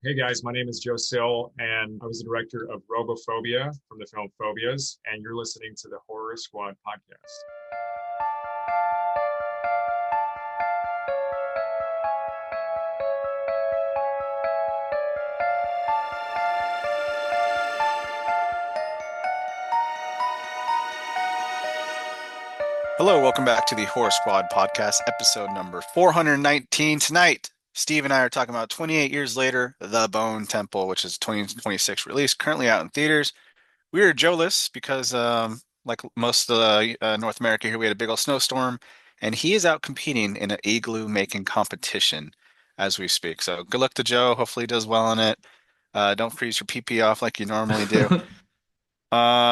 Hey guys, my name is Joe Sill, and I was the director of Robophobia from the film Phobias, and you're listening to the Horror Squad podcast. Hello, welcome back to the Horror Squad podcast, episode number 419. Tonight, Steve and I are talking about 28 years later, The Bone Temple, which is 2026 release, currently out in theaters. We are Joe-less because, like most of the North America here, we had a big old snowstorm, and he is out competing in an igloo making competition as we speak. So good luck to Joe. Hopefully he does well in it. Don't freeze your pee-pee off like you normally do.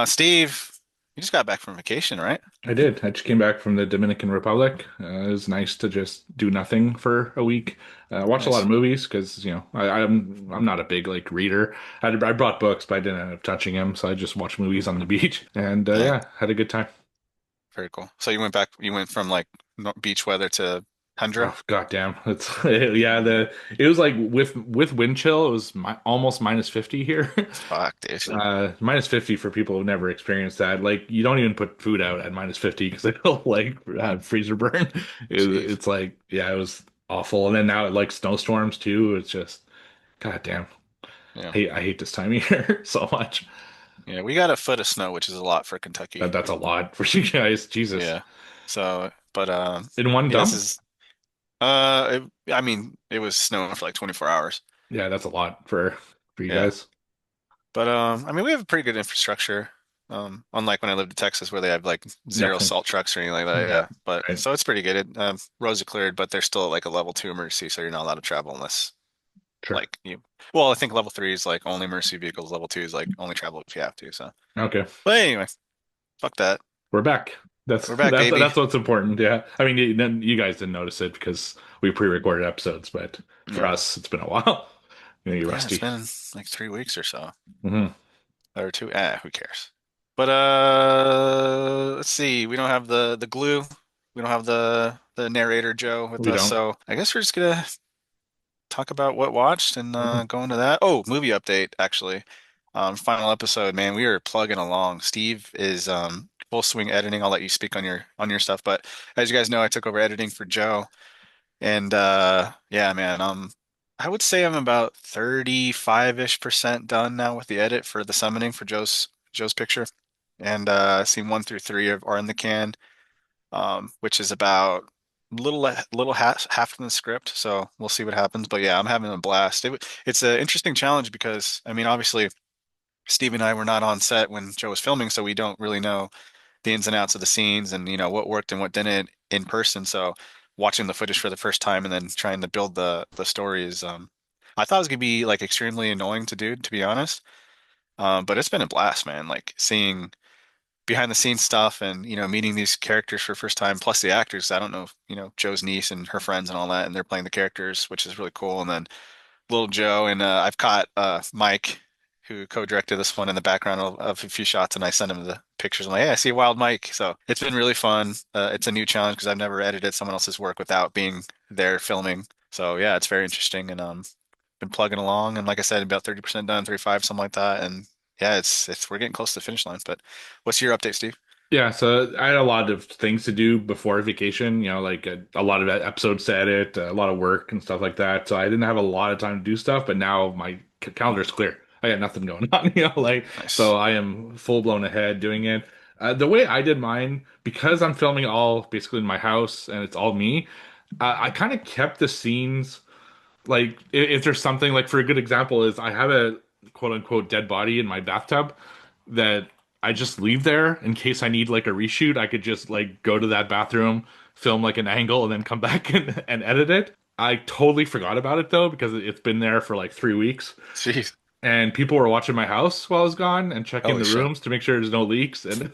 Steve, you just got back from vacation, right? I did. I just came back from the Dominican Republic. It was nice to just do nothing for a week. Watch a lot of Nice. movies because I'm not a big like reader. I brought books, but I didn't end up touching them, so I just watched movies on the beach and Yeah. yeah, had a good time. Very cool. So you went from like beach weather to tundra? Oh goddamn, it's yeah. It was like with wind chill, it was almost minus 50 here. Fuck, dude. Minus 50 for people who've never experienced that. Like, you don't even put food out at minus 50 because it'll like have freezer burn. Jeez. It's like, yeah, it was awful. And then now it like snowstorms too. It's just, goddamn. Yeah. I hate this time of year so much. Yeah, we got a foot of snow, which is a lot for Kentucky. That's a lot for you guys. Jesus. Yeah. So, but In one yeah, this dump? is I mean, it was snowing for like 24 hours. Yeah, that's a lot for you Yeah. guys. But I mean, we have a pretty good infrastructure. Unlike when I lived in Texas where they have like zero Nothing. salt trucks or anything like that. Yeah. Yeah. But Right. so it's pretty good. Roads are cleared, but there's still like a level 2 emergency, so you're not allowed to travel unless Sure. like you well, I think level 3 is like only emergency vehicles, level 2 is like only travel if you have to, so. Okay. But anyway, fuck that. We're back. That's We're back, that's baby. that's what's important. Yeah. I mean, you guys didn't notice it because we pre-recorded episodes, but for Yeah. us, it's been a while. You're Yeah, it's rusty. been like 3 weeks or so. Hmm. Or two. Who cares? But let's see. We don't have the glue. We don't have the narrator Joe with We us, don't. so I guess we're just gonna talk about what watched and Mhm. go into that. Oh, movie update actually. Final episode, man. We are plugging along. Steve is full swing editing. I'll let you speak on your stuff, but as you guys know, I took over editing for Joe. And yeah, man, I would say I'm about 35-ish% done now with the edit for the summoning for Joe's picture. And scene 1 through 3 are in the can, which is about little half in the script. So we'll see what happens. But yeah, I'm having a blast. It's an interesting challenge because I mean, obviously, Steve and I were not on set when Joe was filming, so we don't really know the ins and outs of the scenes and what worked and what didn't in person. So watching the footage for the first time and then trying to build the story is I thought it was gonna be like extremely annoying to do, to be honest. But it's been a blast, man. Like seeing behind the scenes stuff and meeting these characters for the first time, plus the actors. I don't know, Joe's niece and her friends and all that, and they're playing the characters, which is really cool. And then little Joe and I've caught Mike, who co-directed this one in the background of a few shots, and I sent him the pictures. I'm like, hey, I see a wild Mike. So it's been really fun. It's a new challenge because I've never edited someone else's work without being there filming. So yeah, it's very interesting and been plugging along. And like I said, about 30% done, 35, something like that. And yeah, it's we're getting close to the finish lines. But what's your update, Steve? Yeah, so I had a lot of things to do before vacation, like a lot of episodes to edit, a lot of work and stuff like that. So I didn't have a lot of time to do stuff, but now my calendar is clear. I got nothing going on, like, Nice. so I am full blown ahead doing it. The way I did mine, because I'm filming all basically in my house and it's all me, I kind of kept the scenes like if there's something like for a good example is I have a quote unquote dead body in my bathtub that I just leave there in case I need like a reshoot. I could just like go to that bathroom, film like an angle, and then come back and edit it. I totally forgot about it though because it's been there for like 3 weeks, Jeez. and people were watching my house while I was gone and checking Holy the shit. rooms to make sure there's no leaks. And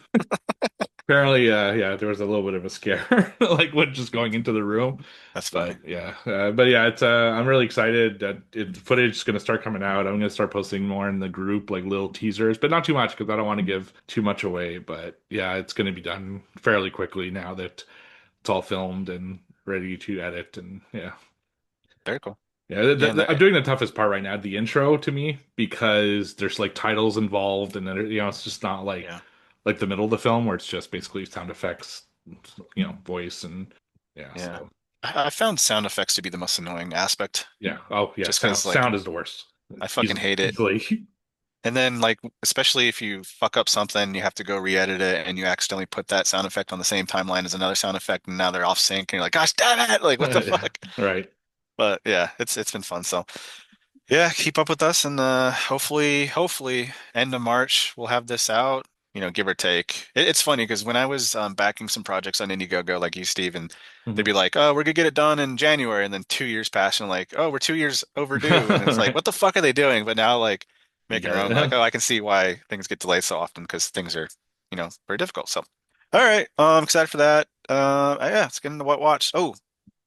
apparently, yeah, there was a little bit of a scare, like when just going into the room. That's funny. But yeah, it's I'm really excited that footage is going to start coming out. I'm going to start posting more in the group, like little teasers, but not too much because I don't want to give too much away. But yeah, it's going to be done fairly quickly now that it's all filmed and ready to edit. And yeah, Very cool. Yeah, Yeah, and I'm doing the toughest part right now, the intro to me, because there's like titles involved, and then it's just not yeah, like the middle of the film where it's just basically sound effects, voice and yeah. yeah. So I found sound effects to be the most annoying aspect, yeah, oh yeah, just because like sound is the worst. I fucking hate it. Easily. And then like especially if you fuck up something, you have to go re-edit it, and you accidentally put that sound effect on the same timeline as another sound effect, and now they're off sync, and you're like, gosh damn it! Like what the fuck? Right. But yeah, it's been fun. So yeah, keep up with us, and hopefully end of March we'll have this out. Give or take. It's funny because when I was backing some projects on Indiegogo, like you, Steve, and they'd be Mhm. like, "Oh, we're gonna get it done in January," and then 2 years pass, and like, "Oh, we're 2 years overdue," and it's like, Right. "What the fuck are they doing?" But now, like, You making got our own, like, it. oh, I can see why things get delayed so often because things are, very difficult. So, all right, I'm excited for that. Yeah, let's get into what watch. Oh,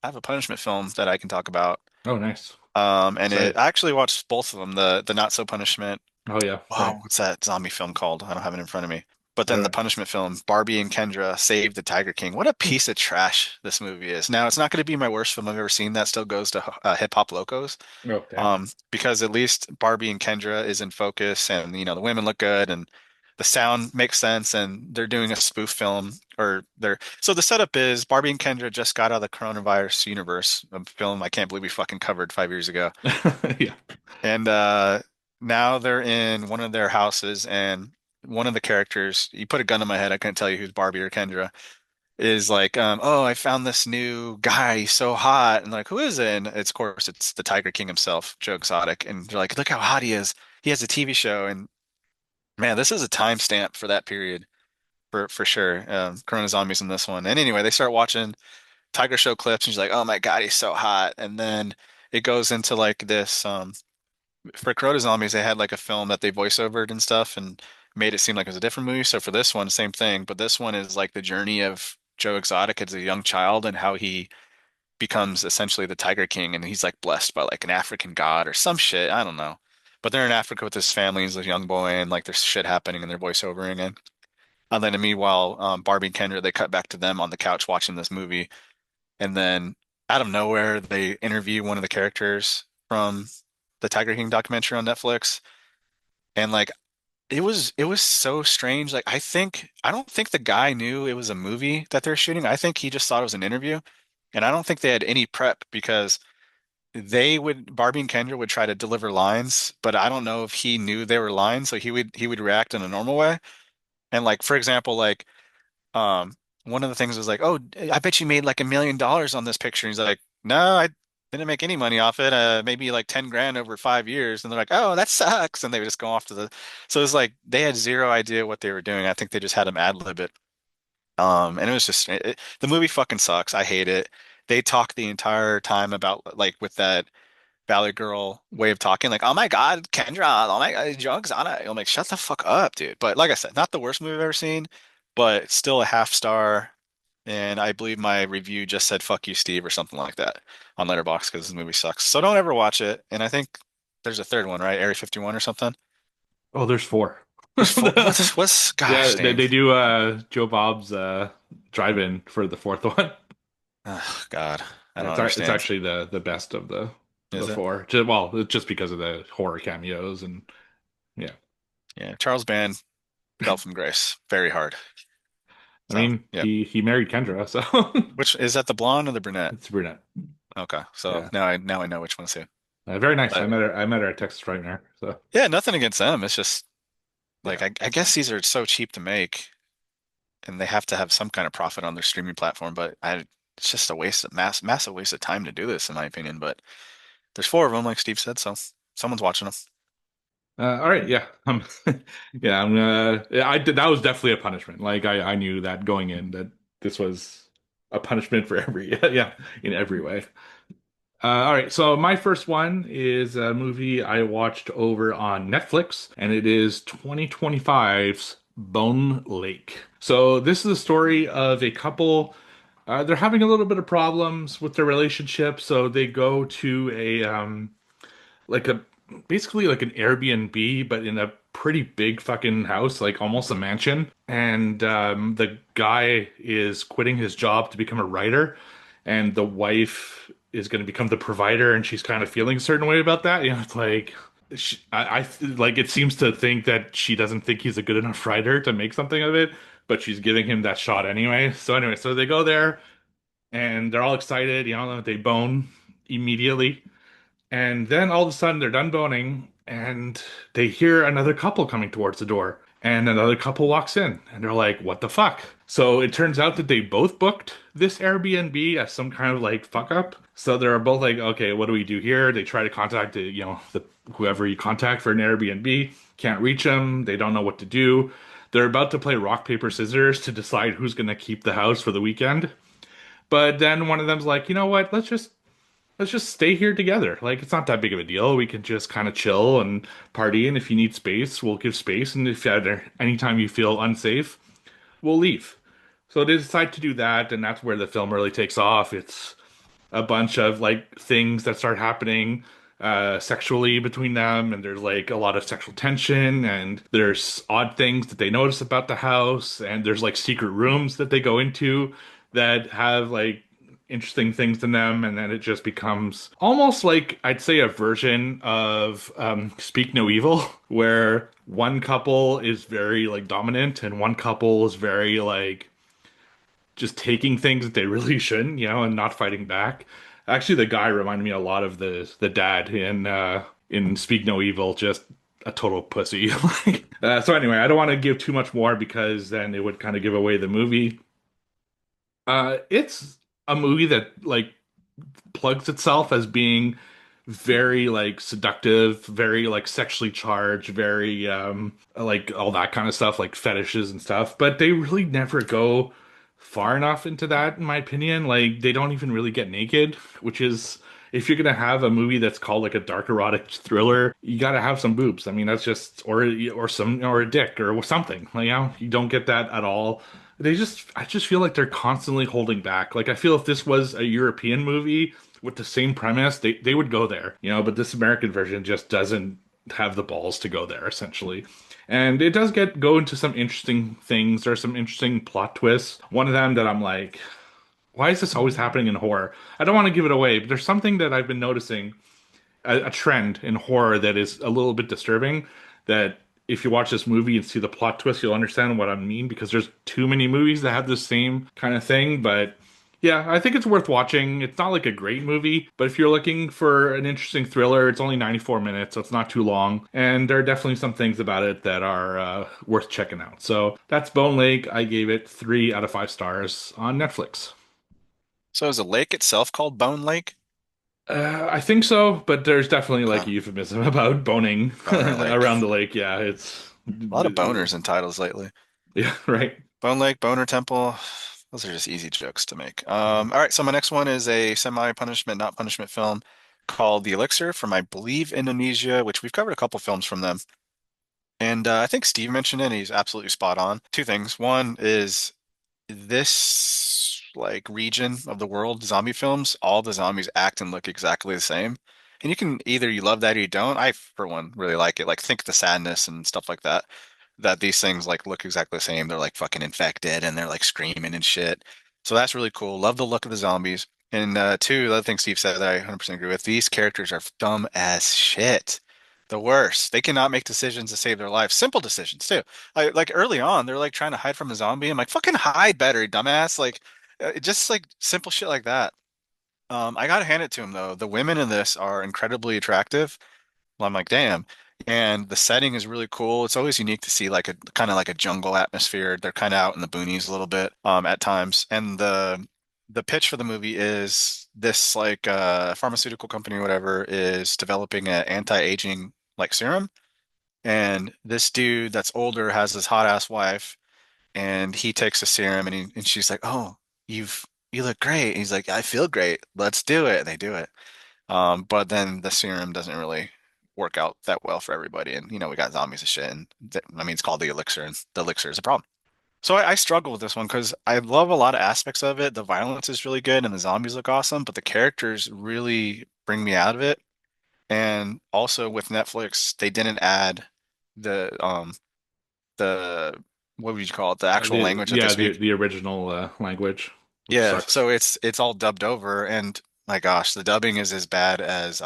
I have a punishment film that I can talk about. Oh, nice. And Excited. I actually watched both of them, the Not So Punishment. Oh yeah. Wow, Right. what's that zombie film called? I don't have it in front of me. But then the Right. punishment film, Barbie and Kendra Save the Tiger King. What a piece of trash this movie is. Now, it's not going to be my worst film I've ever seen. That still goes to Hip Hop Locos. Oh damn. Because at least Barbie and Kendra is in focus, and the women look good, and the sound makes sense, and they're doing a spoof film, or they're so the setup is Barbie and Kendra just got out of the coronavirus universe, a film I can't believe we fucking covered 5 years ago. Yeah. And now they're in one of their houses, and one of the characters, you put a gun to my head, I couldn't tell you who's Barbie or Kendra, is like, oh, I found this new guy, he's so hot. And like, who is it? And it's, of course, it's the Tiger King himself, Joe Exotic. And they're like, look how hot he is. He has a TV show. And man, this is a timestamp for that period, for sure. Corona Zombies in this one. And anyway, they start watching Tiger Show clips, and she's like, oh my God, he's so hot. And then it goes into like this. For Crota Zombies, they had like a film that they voiceovered and stuff and made it seem like it was a different movie. So for this one, same thing. But this one is like the journey of Joe Exotic as a young child and how he becomes essentially the Tiger King, and he's like blessed by like an African god or some shit. I don't know. But they're in Africa with his family. He's a young boy, and like there's shit happening, and they're voiceovering it. And then meanwhile, Barbie and Kendra, they cut back to them on the couch watching this movie, and then out of nowhere, they interview one of the characters from the Tiger King documentary on Netflix. And like it was so strange. Like I don't think the guy knew it was a movie that they're shooting. I think he just thought it was an interview. And I don't think they had any prep because Barbie and Kendra would try to deliver lines, but I don't know if he knew they were lines, so he would react in a normal way. And like for example, like um, one of the things was like, "Oh, I bet you made like $1 million on this picture." And he's like, "No, I didn't make any money off it. Maybe like 10 grand over 5 years." And they're like, "Oh, that sucks." And they would just go off to the. So it's like they had zero idea what they were doing. I think they just had him ad lib it. And it was just the movie fucking sucks. I hate it. They talk the entire time about like with that Valley Girl way of talking, like, "Oh my God, Kendra, oh my God, drugs on it." I'm like, shut the fuck up, dude. But like I said, not the worst movie I've ever seen, but still a half star. And I believe my review just said "fuck you, Steve" or something like that on Letterboxd because this movie sucks. So don't ever watch it. And I think there's a third one, right? Area 51 or something. Oh, there's four. There's four. What's Yeah, gosh dang. they do Joe Bob's drive-in for the fourth one. Oh, God, I don't It's understand. actually the best of the Is it? four. Just because of the horror cameos and yeah. Yeah. Charles Band fell from grace very hard. I So mean, yeah. he married Kendra, so Which is that the blonde or the brunette? it's brunette. Okay. So Yeah. now I know which one's who. Very nice. But I met her at Texas Frightmare. So yeah, nothing against them. It's just like yeah. I guess these are so cheap to make, and they have to have some kind of profit on their streaming platform. But it's just a waste of massive waste of time to do this, in my opinion. But there's four of them, like Steve said, so someone's watching them. All right, yeah. Yeah, yeah, I did that was definitely a punishment. Like I knew that going in that this was a punishment for every yeah, in every way. All right, so my first one is a movie I watched over on Netflix, and it is 2025's Bone Lake. So this is the story of a couple. They're having a little bit of problems with their relationship, so they go to a like a basically like an Airbnb, but in a pretty big fucking house, like almost a mansion. And the guy is quitting his job to become a writer, and the wife is going to become the provider, and she's kind of feeling a certain way about that. It's like like it seems to think that she doesn't think he's a good enough writer to make something of it, but she's giving him that shot anyway. So anyway, so they go there and they're all excited. They bone immediately, and then all of a sudden they're done boning and they hear another couple coming towards the door. And another couple walks in and they're like, what the fuck? So it turns out that they both booked this Airbnb as some kind of like fuck up. So they're both like, okay, what do we do here? They try to contact the whoever you contact for an Airbnb, can't reach them. They don't know what to do. They're about to play rock, paper, scissors to decide who's going to keep the house for the weekend. But then one of them's like, you know what? Let's just stay here together. Like, it's not that big of a deal. We can just kind of chill and party. And if you need space, we'll give space. And if anytime you feel unsafe, we'll leave. So they decide to do that. And that's where the film really takes off. It's a bunch of like things that start happening sexually between them. And there's like a lot of sexual tension. And there's odd things that they notice about the house. And there's like secret rooms that they go into that have like interesting things in them, and then it just becomes almost like I'd say a version of Speak No Evil, where one couple is very like dominant and one couple is very like just taking things that they really shouldn't, and not fighting back. Actually, the guy reminded me a lot of the dad in Speak No Evil, just a total pussy. So anyway, I don't want to give too much more because then it would kind of give away the movie. It's a movie that like plugs itself as being very like seductive, very like sexually charged, very like all that kind of stuff, like fetishes and stuff, but they really never go far enough into that in my opinion. Like they don't even really get naked, which is if you're gonna have a movie that's called like a dark erotic thriller, you gotta have some boobs. I mean, that's just or a dick or something. Like, you don't get that at all. I just feel like they're constantly holding back. Like I feel if this was a European movie with the same premise, they would go there, but this American version just doesn't have the balls to go there essentially. And it does go into some interesting things. There's some interesting plot twists. One of them that I'm like, why is this always happening in horror? I don't want to give it away, but there's something that I've been noticing, a trend in horror that is a little bit disturbing. That if you watch this movie and see the plot twist, you'll understand what I mean because there's too many movies that have the same kind of thing. But yeah, I think it's worth watching. It's not like a great movie, but if you're looking for an interesting thriller, it's only 94 minutes, so it's not too long. And there are definitely some things about it that are worth checking out. So that's Bone Lake. I gave it 3 out of 5 stars on Netflix. So is the lake itself called Bone Lake? I think so, but there's definitely like Huh. a euphemism about boning Boner Lake. around the lake. Yeah, it's A lot of boners in titles lately. yeah, right. Bone Lake, Boner Temple. Those are just easy jokes to make. All right, so my next one is a semi-punishment, not punishment film called The Elixir from, I believe, Indonesia, which we've covered a couple films from them. And I think Steve mentioned it, and he's absolutely spot on. Two things. One is this like region of the world, zombie films, all the zombies act and look exactly the same. And you can either you love that or you don't. I, for one, really like it. Like think the sadness and stuff like that. That these things like look exactly the same. They're like fucking infected and they're like screaming and shit. So that's really cool. Love the look of the zombies. And two, the other thing Steve said that I 100% agree with, these characters are dumb as shit. The worst. They cannot make decisions to save their lives. Simple decisions too. Like early on, they're like trying to hide from a zombie. I'm like, fucking hide better, you dumbass. Like, just like simple shit like that. I gotta hand it to them though. The women in this are incredibly attractive. Well, I'm like, damn. And the setting is really cool. It's always unique to see like a kind of like a jungle atmosphere. They're kind of out in the boonies a little bit at times. And the pitch for the movie is this like pharmaceutical company or whatever is developing an anti-aging like serum. And this dude that's older has this hot ass wife, and he takes the serum, and she's like, "Oh, you look great." And he's like, "I feel great. Let's do it." And they do it. But then the serum doesn't really work out that well for everybody, and we got zombies and shit. And I mean, it's called the elixir, and the elixir is a problem. So I struggle with this one because I love a lot of aspects of it. The violence is really good, and the zombies look awesome, but the characters really bring me out of it. And also with Netflix, they didn't add the the what would you call it? The actual The language that they yeah speak. the original language, which Yeah, sucks. so it's all dubbed over, and my gosh, the dubbing is as bad as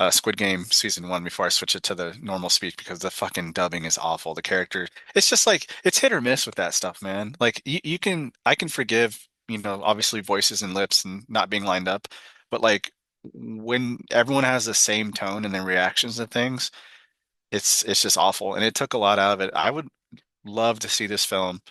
Squid Game season one before I switch it to the normal speech because the fucking dubbing is awful. The character, it's just like it's hit or miss with that stuff, man. Like I can forgive, obviously voices and lips and not being lined up, but like when everyone has the same tone and their reactions to things, it's just awful. And it took a lot out of it. I would love to see this film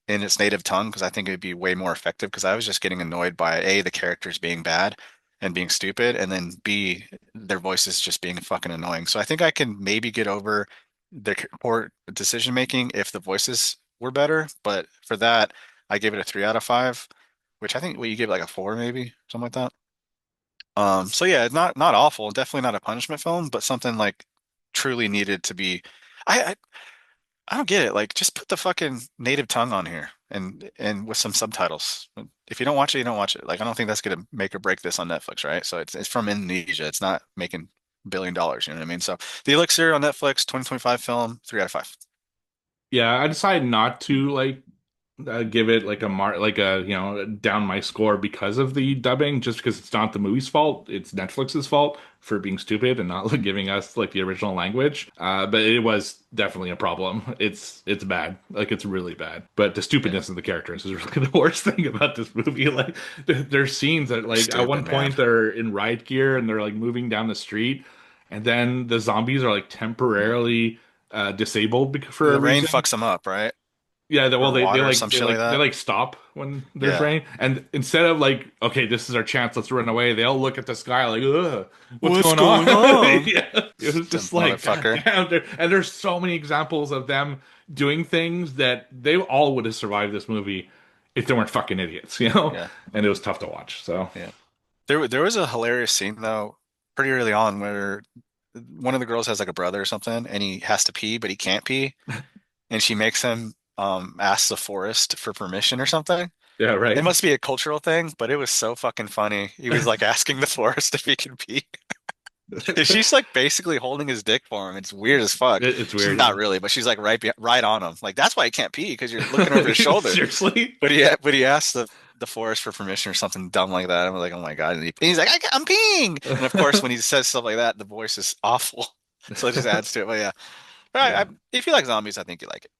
in its native tongue because I think it'd be way more effective because I was just getting annoyed by A, the characters being bad and being stupid, and then B, their voices just being fucking annoying. So I think I can maybe get over the poor decision making if the voices were better, but for that, I gave it a 3 out of 5, which I think you gave it like a 4 maybe, something like that. So yeah, it's not awful, definitely not a punishment film, but something like truly needed to be. I I don't get it. Like, just put the fucking native tongue on here and with some subtitles. If you don't watch it, you don't watch it. Like, I don't think that's gonna make or break this on Netflix, right? So it's from Indonesia. It's not making $1 billion. You know what I mean? So The Elixir on Netflix, 2025 film, 3 out of 5. Yeah, I decided not to like give it like a down my score because of the dubbing, just because it's not the movie's fault, it's Netflix's fault for being stupid and not like, giving us like the original language. But it was definitely a problem. It's bad, like it's really bad. But the Yeah, stupidness of the characters is really the worst thing about this movie. Like there's scenes that like at one stupid, man. point they're in riot gear and they're like moving down the street, and then the zombies are like temporarily disabled for a The rain reason. fucks them up, right? Yeah, Or they water or like some shit like they that. like stop when there's Yeah. rain, and instead of like, okay, this is our chance, let's run away, they all look at the sky like, ugh, what's What's going on? going on? Yeah, it was Dumb just like, god motherfucker. damn. And there's so many examples of them doing things that they all would have survived this movie if they weren't fucking idiots, you know? Yeah, And it was tough to watch. So yeah. There was a hilarious scene though, pretty early on where one of the girls has like a brother or something, and he has to pee, but he can't pee, and she makes him ask the forest for permission or something. yeah, It right. must be a cultural thing, but it was so fucking funny. He was like asking the forest if he can pee. And she's like basically holding his dick for him. It's weird as fuck. It's She's weird. not really, but she's like right on him. Like that's why he can't pee because you're looking over his shoulder. Seriously? But he asked the forest for permission or something dumb like that. I'm like, oh my God. And he's like, I'm peeing. And of course, when he says stuff like that, the voice is awful. So it just adds to it. But yeah, but Yeah. if you like zombies, I think you like it.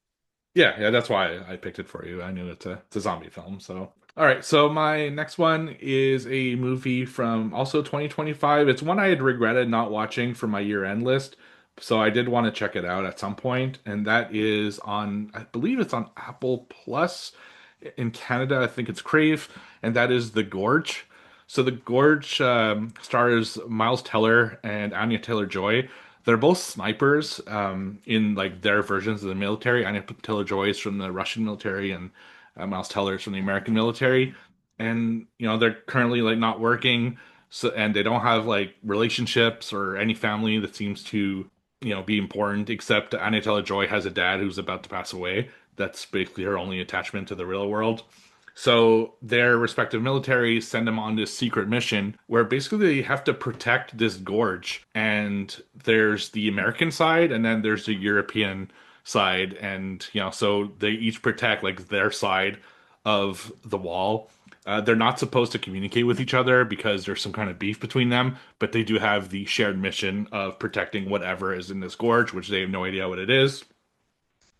Yeah, that's why I picked it for you. I knew it's a zombie film. So, all right. So my next one is a movie from also 2025. It's one I had regretted not watching for my year-end list. So I did want to check it out at some point, and that is on, I believe it's on Apple Plus in Canada. I think it's Crave, and that is The Gorge. So The Gorge stars Miles Teller and Anya Taylor-Joy. They're both snipers in like their versions of the military. Anya Taylor-Joy is from the Russian military, and Miles Teller is from the American military. And they're currently like not working, so and they don't have like relationships or any family that seems to be important. Except Anya Taylor-Joy has a dad who's about to pass away. That's basically her only attachment to the real world. So their respective militaries send them on this secret mission where basically they have to protect this gorge. And there's the American side and then there's the European side. And, so they each protect like their side of the wall. They're not supposed to communicate with each other because there's some kind of beef between them, but they do have the shared mission of protecting whatever is in this gorge, which they have no idea what it is.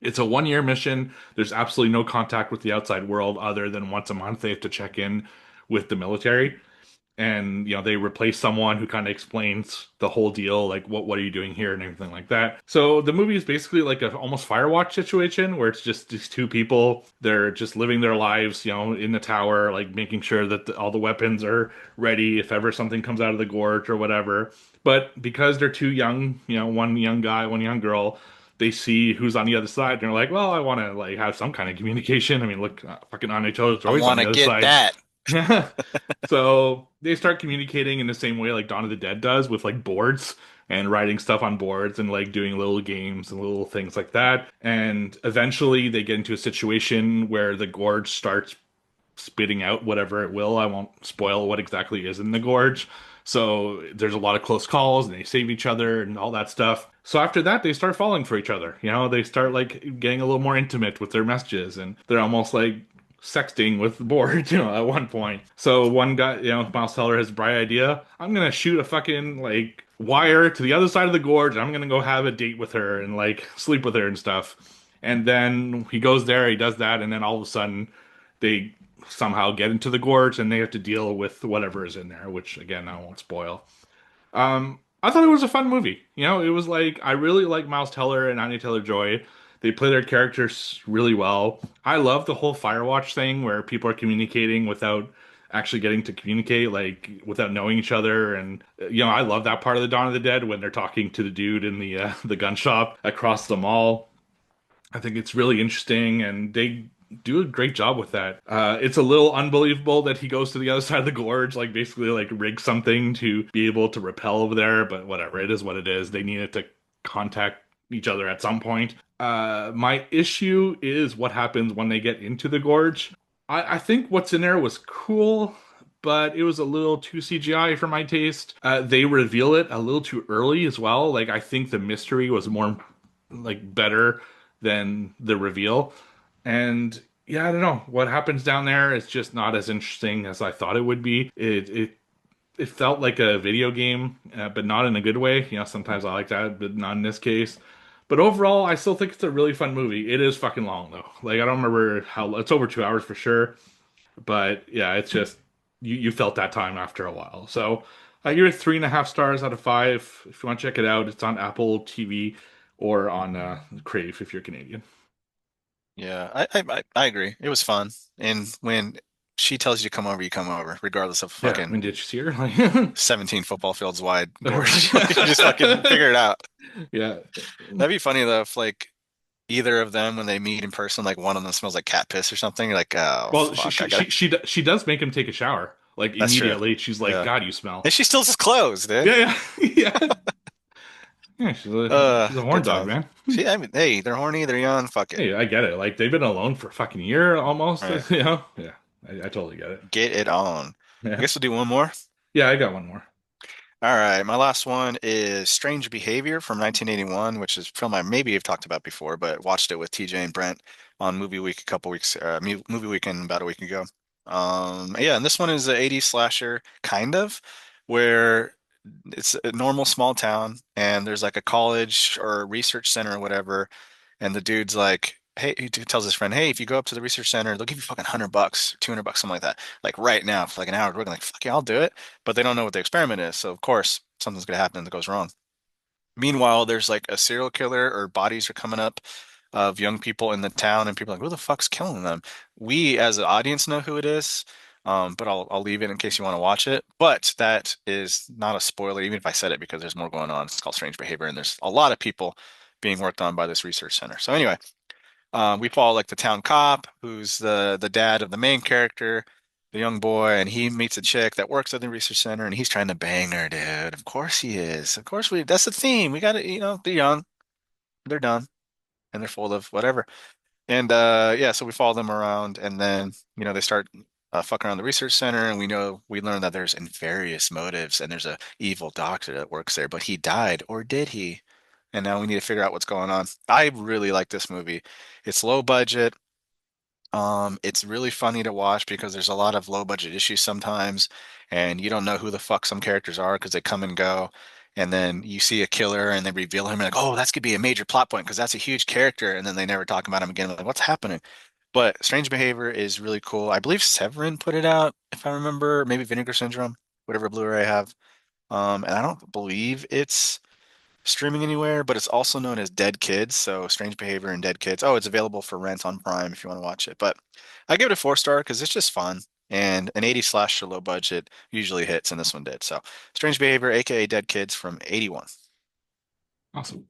It's a 1 year mission. There's absolutely no contact with the outside world other than once a month they have to check in with the military. And they replace someone who kind of explains the whole deal, like what are you doing here and everything like that. So the movie is basically like a almost Firewatch situation where it's just these two people. They're just living their lives, in the tower, like making sure that all the weapons are ready if ever something comes out of the gorge or whatever. But because they're too young, one young guy, one young girl, they see who's on the other side and they're like, well, I want to like have some kind of communication. I mean, look, fucking Anya Taylor's I always on want the to other get side. that. Yeah. So they start communicating in the same way like Dawn of the Dead does with like boards and writing stuff on boards and like doing little games and little things like that. And eventually they get into a situation where the gorge starts spitting out whatever it will. I won't spoil what exactly is in the gorge. So there's a lot of close calls and they save each other and all that stuff. So after that, they start falling for each other. They start like getting a little more intimate with their messages and they're almost like sexting with the board, at one point. So one guy, Miles Teller has a bright idea. I'm gonna shoot a fucking like wire to the other side of the gorge. I'm gonna go have a date with her and like sleep with her and stuff. And then he goes there, he does that, and then all of a sudden they somehow get into the gorge and they have to deal with whatever is in there, which again I won't spoil. I thought it was a fun movie. It was like I really like Miles Teller and Anya Taylor-Joy. They play their characters really well. I love the whole Firewatch thing where people are communicating without actually getting to communicate, like without knowing each other. And I love that part of the Dawn of the Dead when they're talking to the dude in the gun shop across the mall. I think it's really interesting, and they do a great job with that. It's a little unbelievable that he goes to the other side of the gorge, like basically like rig something to be able to rappel over there, but whatever, it is what it is. They needed to contact each other at some point. My issue is what happens when they get into the gorge. I think what's in there was cool, but it was a little too CGI for my taste. They reveal it a little too early as well. Like I think the mystery was more like better than the reveal. And yeah, I don't know. What happens down there is just not as interesting as I thought it would be. It felt like a video game, but not in a good way. Sometimes I like that, but not in this case. But overall, I still think it's a really fun movie. It is fucking long though. Like I don't remember how it's over 2 hours for sure. But yeah, it's just you felt that time after a while. So I give it 3.5 stars out of 5. If you want to check it out, it's on Apple TV or on Crave if you're Canadian. Yeah, I agree. It was fun. And when she tells you to come over, you come over, regardless of Yeah, I mean, fucking did you see her? Like, 17 football fields wide gorge. You just fucking figure it out. yeah, That'd be funny though if like either of them when they meet in person, like one of them smells like cat piss or something. You're like, oh well, fuck, I gotta. she does make him take a shower like That's true. immediately. She's like, Yeah. God, you smell. And she still just clothes, dude. Yeah, yeah, yeah. Yeah, she's a horn Good dog, time. man. I mean, hey, they're horny, they're young, fuck it. Hey, I get it. Like they've been alone for a fucking year almost. Right. Yeah, I totally get it. Get it on. I Yeah, guess we'll do one more. yeah, I got one more. All right, my last one is Strange Behavior from 1981, which is a film I maybe have talked about before, but watched it with TJ and Brent on Movie Week a couple weeks, Movie Weekend about a week ago. Yeah, and this one is an 80s slasher, kind of, where it's a normal small town and there's like a college or a research center or whatever, and the dude's like, hey, he tells his friend, hey, if you go up to the research center, they'll give you fucking $100, $200, something like that, like right now for like an hour. We're like, fuck yeah, I'll do it. But they don't know what the experiment is, so of course something's gonna happen that goes wrong. Meanwhile, there's like a serial killer or bodies are coming up of young people in the town, and people are like, who the fuck's killing them? We as an audience know who it is, but I'll leave it in case you want to watch it. But that is not a spoiler, even if I said it, because there's more going on. It's called Strange Behavior, and there's a lot of people being worked on by this research center. So anyway, we follow like the town cop, who's the dad of the main character, the young boy, and he meets a chick that works at the research center, and he's trying to bang her, dude. Of course he is. Of course we. That's the theme. We got to, they're young, they're done, and they're full of whatever. And yeah, so we follow them around, and then they start fucking around the research center, and we learn that there's nefarious motives, and there's a evil doctor that works there, but he died, or did he? And now we need to figure out what's going on. I really like this movie. It's low budget. It's really funny to watch because there's a lot of low budget issues sometimes, and you don't know who the fuck some characters are because they come and go. And then you see a killer and they reveal him, and like, oh, that's could be a major plot point because that's a huge character, and then they never talk about him again. Like, what's happening? But Strange Behavior is really cool. I believe Severin put it out, if I remember, maybe Vinegar Syndrome, whatever Blu-ray I have. And I don't believe it's streaming anywhere, but it's also known as Dead Kids. So Strange Behavior and Dead Kids. Oh, it's available for rent on Prime if you want to watch it. But I give it a 4 star because it's just fun. And an 80 slasher low budget usually hits, and this one did. So Strange Behavior, aka Dead Kids from 81. Awesome.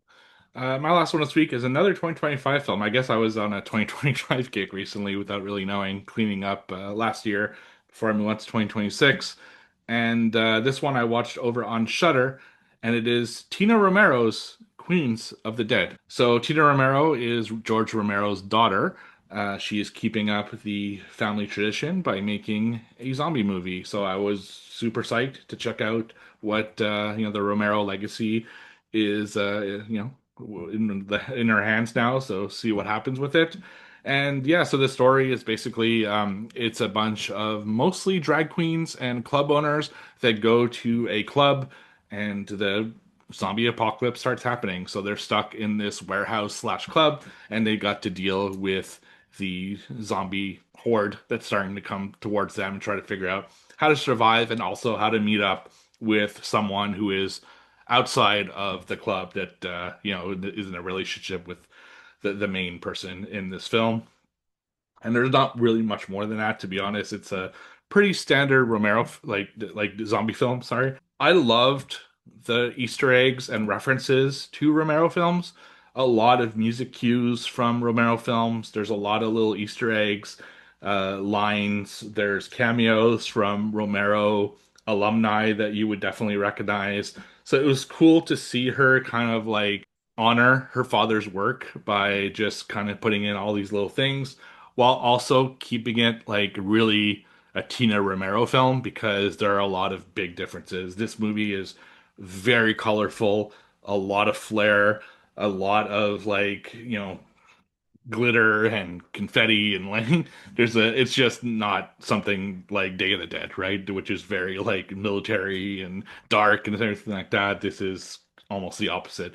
My last one this week is another 2025 film. I guess I was on a 2025 kick recently without really knowing, cleaning up last year before I moved on to 2026. And this one I watched over on Shudder, and it is Tina Romero's Queens of the Dead. So Tina Romero is George Romero's daughter. She is keeping up the family tradition by making a zombie movie. So I was super psyched to check out what the Romero legacy is in her hands now. So see what happens with it. And yeah, so the story is basically it's a bunch of mostly drag queens and club owners that go to a club, and the zombie apocalypse starts happening. So they're stuck in this warehouse slash club, and they got to deal with the zombie horde that's starting to come towards them and try to figure out how to survive and also how to meet up with someone who is outside of the club that is in a relationship with the main person in this film. And there's not really much more than that, to be honest. It's a pretty standard Romero like zombie film. Sorry, I loved the Easter eggs and references to Romero films. A lot of music cues from Romero films. There's a lot of little Easter eggs, lines. There's cameos from Romero alumni that you would definitely recognize. So it was cool to see her kind of like honor her father's work by just kind of putting in all these little things while also keeping it like really a Tina Romero film because there are a lot of big differences. This movie is very colorful, a lot of flair, a lot of like, glitter and confetti and like it's just not something like Day of the Dead, right? Which is very like military and dark and everything like that. This is almost the opposite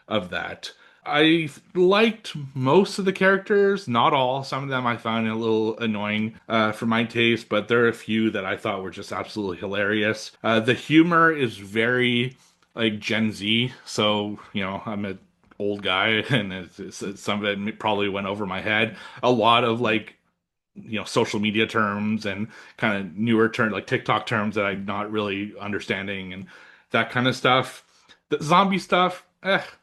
of that. I liked most of the characters, not all. Some of them I found a little annoying for my taste, but there are a few that I thought were just absolutely hilarious. The humor is very like Gen Z, so I'm an old guy, and some of it probably went over my head. A lot of like social media terms and kind of newer terms like TikTok terms that I'm not really understanding and that kind of stuff. The zombie stuff,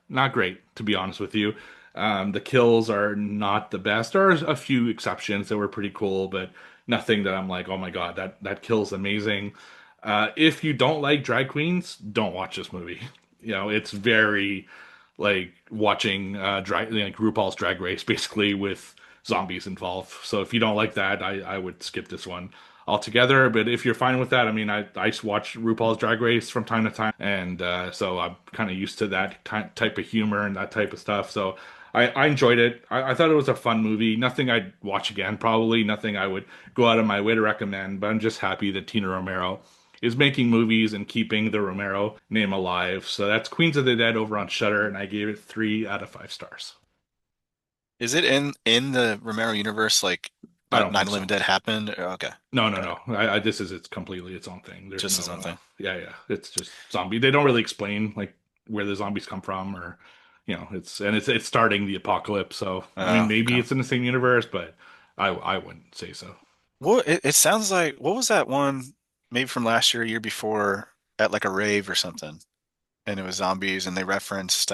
not great to be honest with you. The kills are not the best. There are a few exceptions that were pretty cool, but nothing that I'm like, oh my god, that kill's amazing. If you don't like drag queens, don't watch this movie. It's very like watching drag like RuPaul's Drag Race basically with zombies involved. So if you don't like that, I would skip this one altogether. But if you're fine with that, I mean, I watch RuPaul's Drag Race from time to time, and so I'm kind of used to that type of humor and that type of stuff. So I enjoyed it. I thought it was a fun movie. Nothing I'd watch again, probably. Nothing I would go out of my way to recommend. But I'm just happy that Tina Romero is making movies and keeping the Romero name alive. So that's Queens of the Dead over on Shudder, and I gave it 3 out of 5 stars. Is it in the Romero universe? Like, I don't Night of think the so. Living Dead happened? Okay, No, no, got it. no. This is it's completely its own thing. There's Just no, his own thing. yeah, yeah. It's just zombie. They don't really explain like where the zombies come from, or it's starting the apocalypse. So I mean, Oh, maybe okay. it's in the same universe, but I wouldn't say so. Well, it sounds like what was that one? Maybe from last year, year before, at like a rave or something, and it was zombies, and they referenced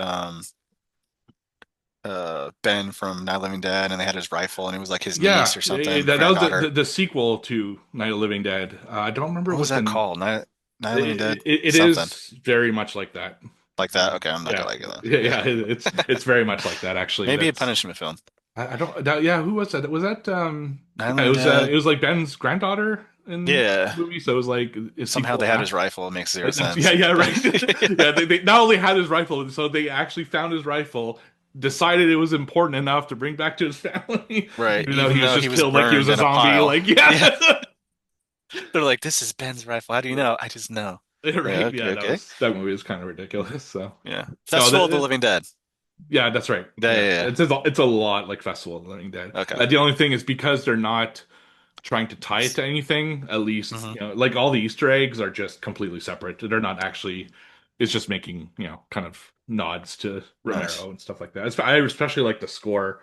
Ben from Night of the Living Dead, and they had his rifle, and it was like his niece Yeah, or something, that was granddaughter. the sequel to Night of the Living Dead. I don't remember What was what that the called? Night of the Living Dead it something is very much like that. like that. Okay, I'm not Yeah, gonna like it then. yeah, Yeah, yeah. It's very much like that. Actually, maybe a that's punishment film. I don't. Yeah, who was that? Was that Night of the Yeah, Living it Dead. was like Ben's granddaughter in Yeah. the movie. So it was like a Somehow sequel they to had his that. rifle. It makes zero Yeah, sense. yeah, right. But Yeah, they not only had his rifle, so they actually found his rifle, decided it was important enough to bring back to his family, right, even though he even was though he just was killed like he was burned a in a zombie. pile. Like, yeah, Yeah. They're like, this is Ben's rifle. How do you know? I just know. Yeah, right. okay, Yeah, okay. that movie was kind of ridiculous. So Yeah. no, Festival of the Living Dead. yeah, that's right. Yeah, Yeah, yeah, it's a lot like Festival of the Living Dead. yeah. Okay. The only thing is because they're not trying to tie it to anything, at least, Hmm. like all the Easter eggs are just completely separate. They're not actually, it's just making, kind of nods to Nice. Romero and stuff like that. I especially like the score,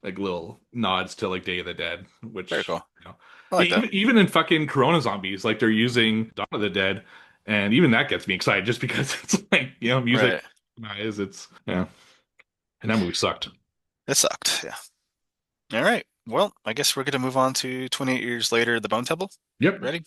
like little nods to like Day of the Dead, Very which, cool. I like that. even in fucking Corona Zombies, like they're using Dawn of the Dead, and even that gets me excited just because it's like, music. Right. Yeah. And that movie sucked. It sucked. Yeah. All right. Well, I guess we're gonna move on to 28 years later, The Bone Temple. Yep. Ready?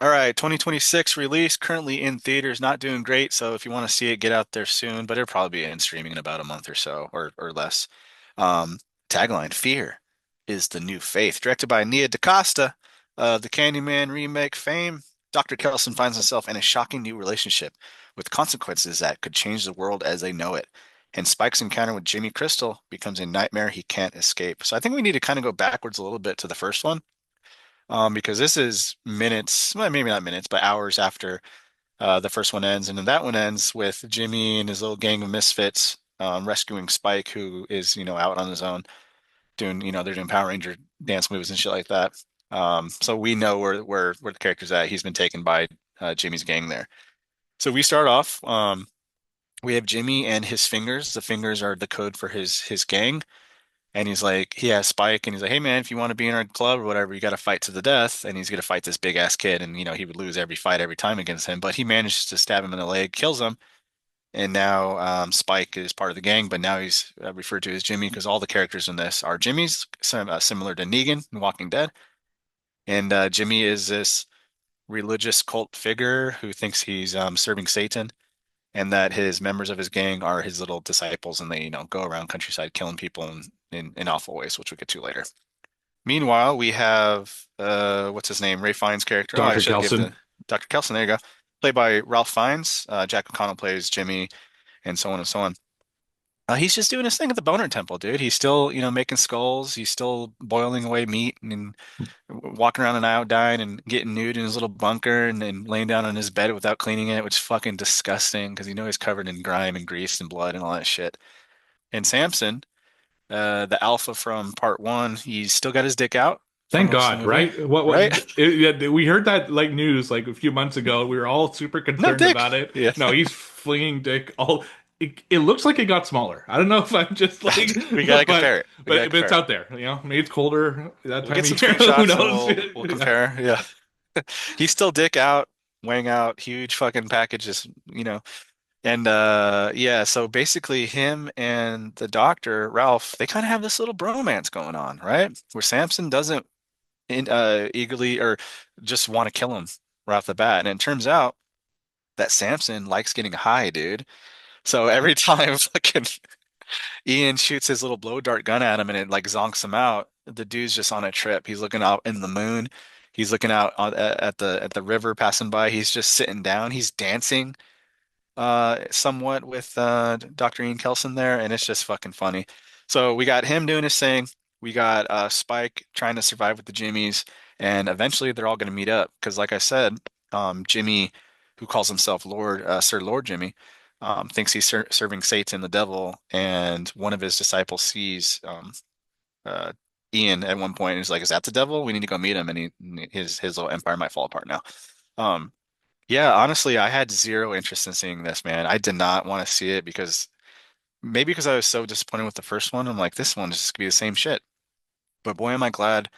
All right, 2026 release, currently in theaters, not doing great. So if you want to see it, get out there soon, but it'll probably be in streaming in about a month or so or less. Um, Tagline, Fear is the new faith. Directed by Nia DaCosta of the Candyman remake fame, Dr. Kelson finds himself in a shocking new relationship with consequences that could change the world as they know it. and Spike's encounter with Jimmy Crystal becomes a nightmare he can't escape. So I think we need to kind of go backwards a little bit to the first one, because this is minutes, well, maybe not minutes, but hours after the first one ends, and then that one ends with Jimmy and his little gang of misfits rescuing Spike, who is, out on his own doing, they're doing Power Ranger dance moves and shit like that. So we know where the character's at. He's been taken by Jimmy's gang there. So we start off. We have Jimmy and his fingers. The fingers are the code for his gang. And he's like, he has Spike, and he's like, hey man, if you want to be in our club or whatever, you got to fight to the death. And he's gonna fight this big ass kid, and he would lose every fight every time against him. But he manages to stab him in the leg, kills him, and now Spike is part of the gang. But now he's referred to as Jimmy because all the characters in this are Jimmys, similar to Negan in Walking Dead. And Jimmy is this religious cult figure who thinks he's serving Satan, and that his members of his gang are his little disciples, and they, go around countryside killing people in awful ways, which we'll get to later. Meanwhile, we have what's his name? Ray Fiennes' character. Oh, I Dr. should give Kelson. Dr. Kelson, there you go. Played by Ralph Fiennes. Jack O'Connell plays Jimmy, and so on and so on. He's just doing his thing at the Boner Temple, dude. He's still, making skulls. He's still boiling away meat and walking around an iodine and getting nude in his little bunker and then laying down on his bed without cleaning it, which is fucking disgusting because he's covered in grime and grease and blood and all that shit. And Samson, the alpha from part one, he's still got his dick out for Thank most of God, the movie, right? What right? yeah, we heard that like news like a few months ago. We were all super No concerned dick. about it. Yeah. No, he's flinging dick all. It looks like it got smaller. I don't know if I'm just like, We gotta but compare it. We gotta but it's compare it. out there. Maybe it's colder that We'll time get some of year. screenshots Who and knows? we'll Yeah. compare. Yeah. He's still dick out, weighing out huge fucking packages. And yeah, so basically him and the doctor, Ralph, they kind of have this little bromance going on, right? Where Samson doesn't eagerly or just want to kill him right off the bat. And it turns out that Samson likes getting high, dude. So every time fucking Ian shoots his little blow dart gun at him and it like zonks him out, the dude's just on a trip. He's looking out in the moon. He's looking out at the river passing by. He's just sitting down. He's dancing somewhat with Dr. Ian Kelson there, and it's just fucking funny. So we got him doing his thing. We got Spike trying to survive with the Jimmys, and eventually they're all going to meet up because, like I said, Jimmy, who calls himself Sir Lord Jimmy, thinks he's serving Satan, the devil, and one of his disciples sees uh, Ian at one point and is like, "Is that the devil? We need to go meet him." And his little empire might fall apart now. Um, yeah, honestly, I had zero interest in seeing this, man. I did not want to see it because maybe because I was so disappointed with the first one. I'm like, this one is just gonna be the same shit. But boy, am I glad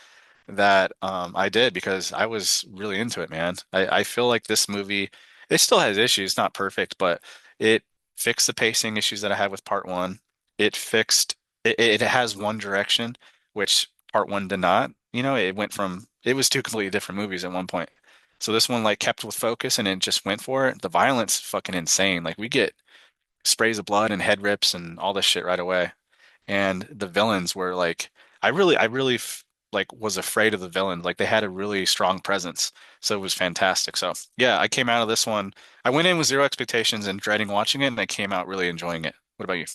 that I did because I was really into it, man. I feel like this movie, it still has issues, not perfect, but it fixed the pacing issues that I had with part one. It has one direction, which part one did not. It was two completely different movies at one point. So this one like kept with focus and it just went for it. The violence fucking insane. Like we get sprays of blood and head rips and all this shit right away. And the villains were like, like was afraid of the villains. Like they had a really strong presence. So it was fantastic. So yeah, I came out of this one. I went in with zero expectations and dreading watching it, and I came out really enjoying it. What about you?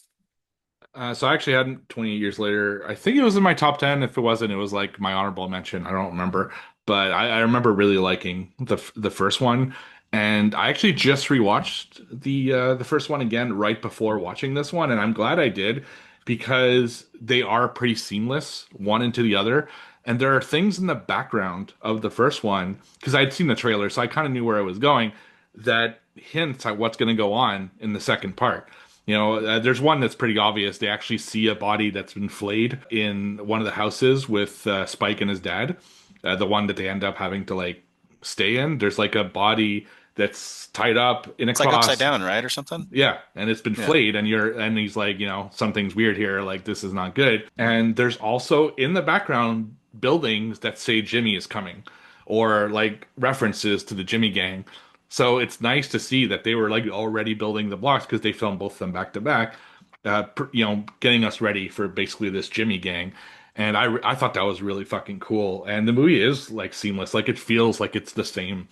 So I actually had 28 years later. I think it was in my top 10. If it wasn't, it was like my honorable mention. I don't remember, but I remember really liking the first one. And I actually just rewatched the first one again right before watching this one, and I'm glad I did because they are pretty seamless one into the other. And there are things in the background of the first one because I'd seen the trailer, so I kind of knew where it was going. That hints at what's going to go on in the second part. There's one that's pretty obvious. They actually see a body that's been flayed in one of the houses with Spike and his dad, the one that they end up having to like stay in. There's like a body that's tied up in a It's like upside cross. down, right, or something? Yeah, and it's been Yeah. flayed, and he's like, something's weird here. Like this is not good. And there's also in the background buildings that say Jimmy is coming, or like references to the Jimmy gang. So it's nice to see that they were like already building the blocks because they filmed both of them back to back, getting us ready for basically this Jimmy gang. And I thought that was really fucking cool. And the movie is like seamless, like it feels like it's the same.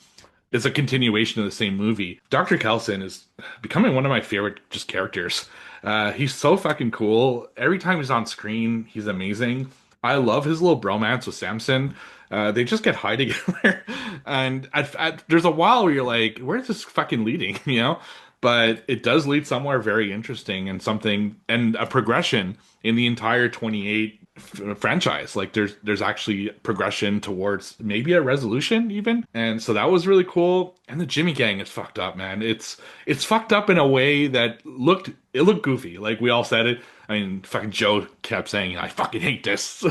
It's a continuation of the same movie. Dr. Kelson is becoming one of my favorite just characters. He's so fucking cool. Every time he's on screen, he's amazing. I love his little bromance with Samson. They just get high together, and there's a while where you're like, "Where's this fucking leading?" You know, but it does lead somewhere very interesting and something and a progression in the entire 28 franchise. Like there's actually progression towards maybe a resolution even. And so that was really cool. And the Jimmy Gang is fucked up, man. It's fucked up in a way that looked goofy. Like we all said it. I mean, fucking Joe kept saying, I fucking hate this,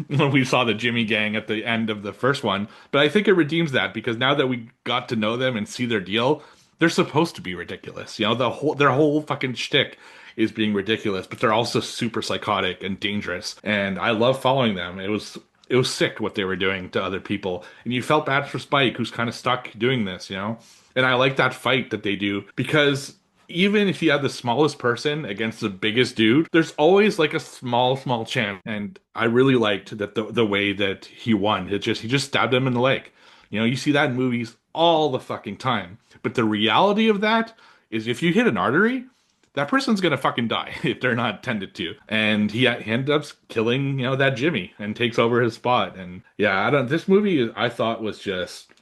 when we saw the Jimmy Gang at the end of the first one. But I think it redeems that because now that we got to know them and see their deal, they're supposed to be ridiculous. Their whole fucking shtick is being ridiculous, but they're also super psychotic and dangerous. And I love following them. It was sick what they were doing to other people. And you felt bad for Spike, who's kind of stuck doing this, you know? And I like that fight that they do because even if you have the smallest person against the biggest dude, there's always like a small chance. And I really liked that the way that he won. He just stabbed him in the leg. You know, you see that in movies all the fucking time. But the reality of that is if you hit an artery, that person's gonna fucking die if they're not tended to. And he ended up killing, that Jimmy and takes over his spot. And yeah, I don't. This movie I thought was just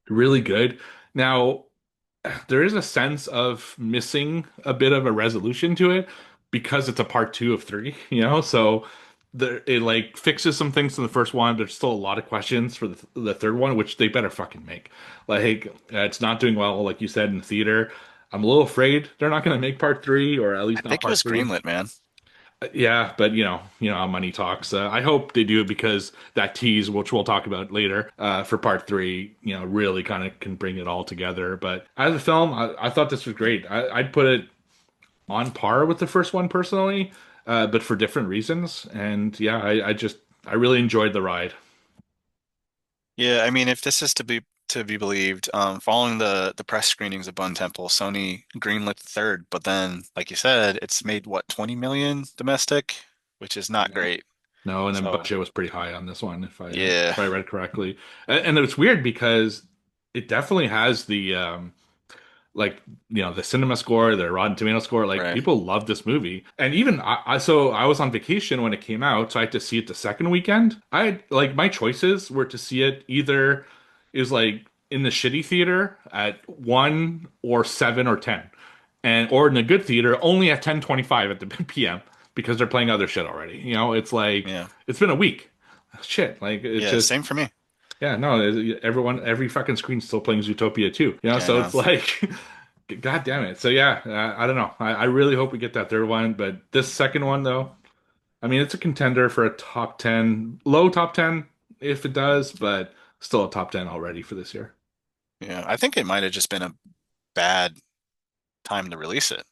really good. Now, there is a sense of missing a bit of a resolution to it because it's a part two of three, so it like fixes some things in the first one. There's still a lot of questions for the third one, which they better fucking make. Like, it's not doing well, like you said, in the theater. I'm a little afraid they're not going to make part three, or at I least not think it part was three. greenlit, man. Yeah, but how money talks. I hope they do it because that tease, which we'll talk about later, for part three, really kind of can bring it all together. But as a film, I thought this was great. I'd put it on par with the first one personally, but for different reasons. And yeah, I really enjoyed the ride. Yeah, I mean, if this is to be believed, following the press screenings of Bone Temple, Sony greenlit the third, but then, like you said, it's made what, 20 million domestic, which is not Yeah. great. No, and then So budget was pretty high on this one, if yeah, I read correctly. And it's weird because it definitely has the like the cinema score, the Rotten Tomato score. Like right. people love this movie, and even so I was on vacation when it came out, so I had to see it the second weekend. I like my choices were to see it either is like in the shitty theater at 1 or 7 or 10, and or in the good theater only at 10:25 at the p.m. because they're playing other shit already. It's like Yeah. it's been a week. Shit, like it's Yeah, just same for me. yeah, no, every fucking screen's still playing Zootopia too. Yeah, I So know. it's like, God damn it. So yeah, I don't know. I really hope we get that third one, but this second one though, I mean, it's a contender for a top 10, low top 10 if it does, but still a top 10 already for this year. Yeah, I think it might have just been a bad time to release it,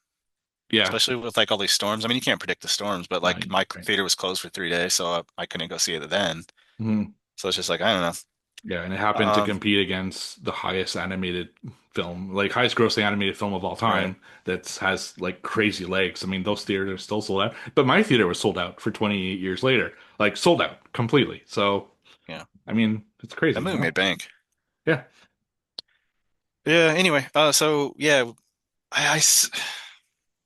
Yeah, especially with like all these storms. I mean, you can't predict the storms, but like my right. theater was closed for 3 days, so I couldn't go see it then. Mhm. So it's just like, I don't know. Yeah, and it happened to Um, compete against the highest animated film, like highest grossing animated film of all right. time that has like crazy legs. I mean, those theaters are still sold out, but my theater was sold out for 28 years later, like sold out completely. So, Yeah. I mean, it's That crazy, movie made bank. Yeah. Yeah, anyway, so yeah, I, I s-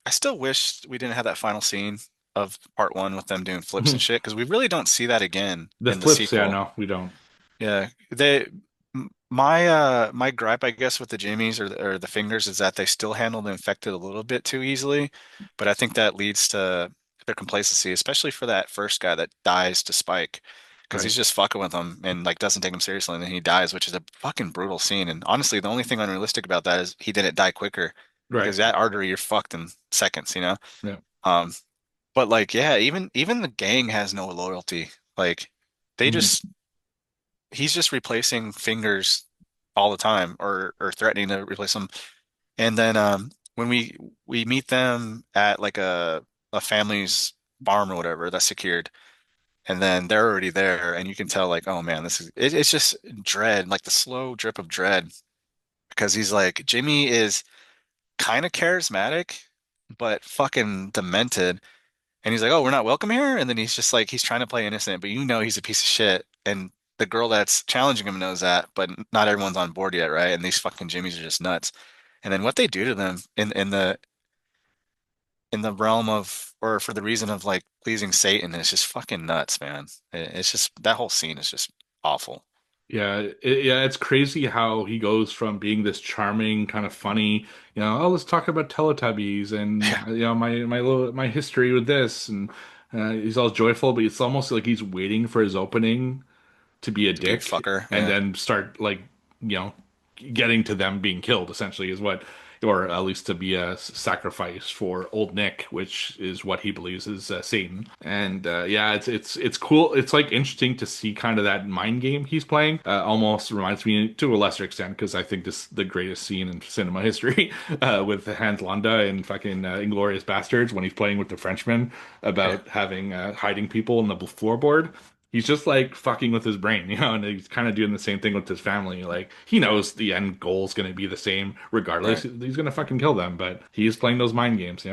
I still wish we didn't have that final scene of part one with them doing flips and shit, because we really don't see that again The in the flips, yeah, sequel. no, we don't. Yeah, my gripe, I guess, with the Jimmies or the fingers is that they still handle the infected a little bit too easily, but I think that leads to their complacency, especially for that first guy that dies to Spike, because Right, he's just fucking with him and like doesn't take him seriously, and then he dies, which is a fucking brutal scene. And honestly, the only thing unrealistic about that is he didn't die quicker, right. because that artery you're fucked in seconds, you know. Yeah. Um, but like, yeah, even the gang has no loyalty. Like, they Mhm. just he's just replacing fingers all the time or threatening to replace them. And then when we meet them at like a family's farm or whatever that's secured, and then they're already there, and you can tell like, oh man, it's just dread, like the slow drip of dread, because he's like Jimmy is kind of charismatic, but fucking demented. And he's like, "Oh, we're not welcome here." And then he's just like, he's trying to play innocent, but he's a piece of shit. And the girl that's challenging him knows that, but not everyone's on board yet, right? And these fucking Jimmies are just nuts. And then what they do to them in the in the realm of, or for the reason of like pleasing Satan is just fucking nuts, man. It's just that whole scene is just awful. Yeah, yeah, it's crazy how he goes from being this charming, kind of funny, oh, let's talk about Teletubbies and Yeah, my history with this, and he's all joyful, but it's almost like he's waiting for his opening to be a to be a dick fucker. and Yeah. then start like, you know, getting to them being killed essentially is what, or at least to be a sacrifice for old Nick, which is what he believes is Satan. And yeah, it's cool. It's like interesting to see kind of that mind game he's playing. Almost reminds me to a lesser extent because I think this is the greatest scene in cinema history with Hans Landa and fucking Inglorious Bastards when he's playing with the Frenchman Okay. about having hiding people in the floorboard. He's just like fucking with his brain, and he's kind of doing the same thing with his family. Like he knows the end goal is going to be the same regardless. Right. He's going to fucking kill them, but he's playing those mind games.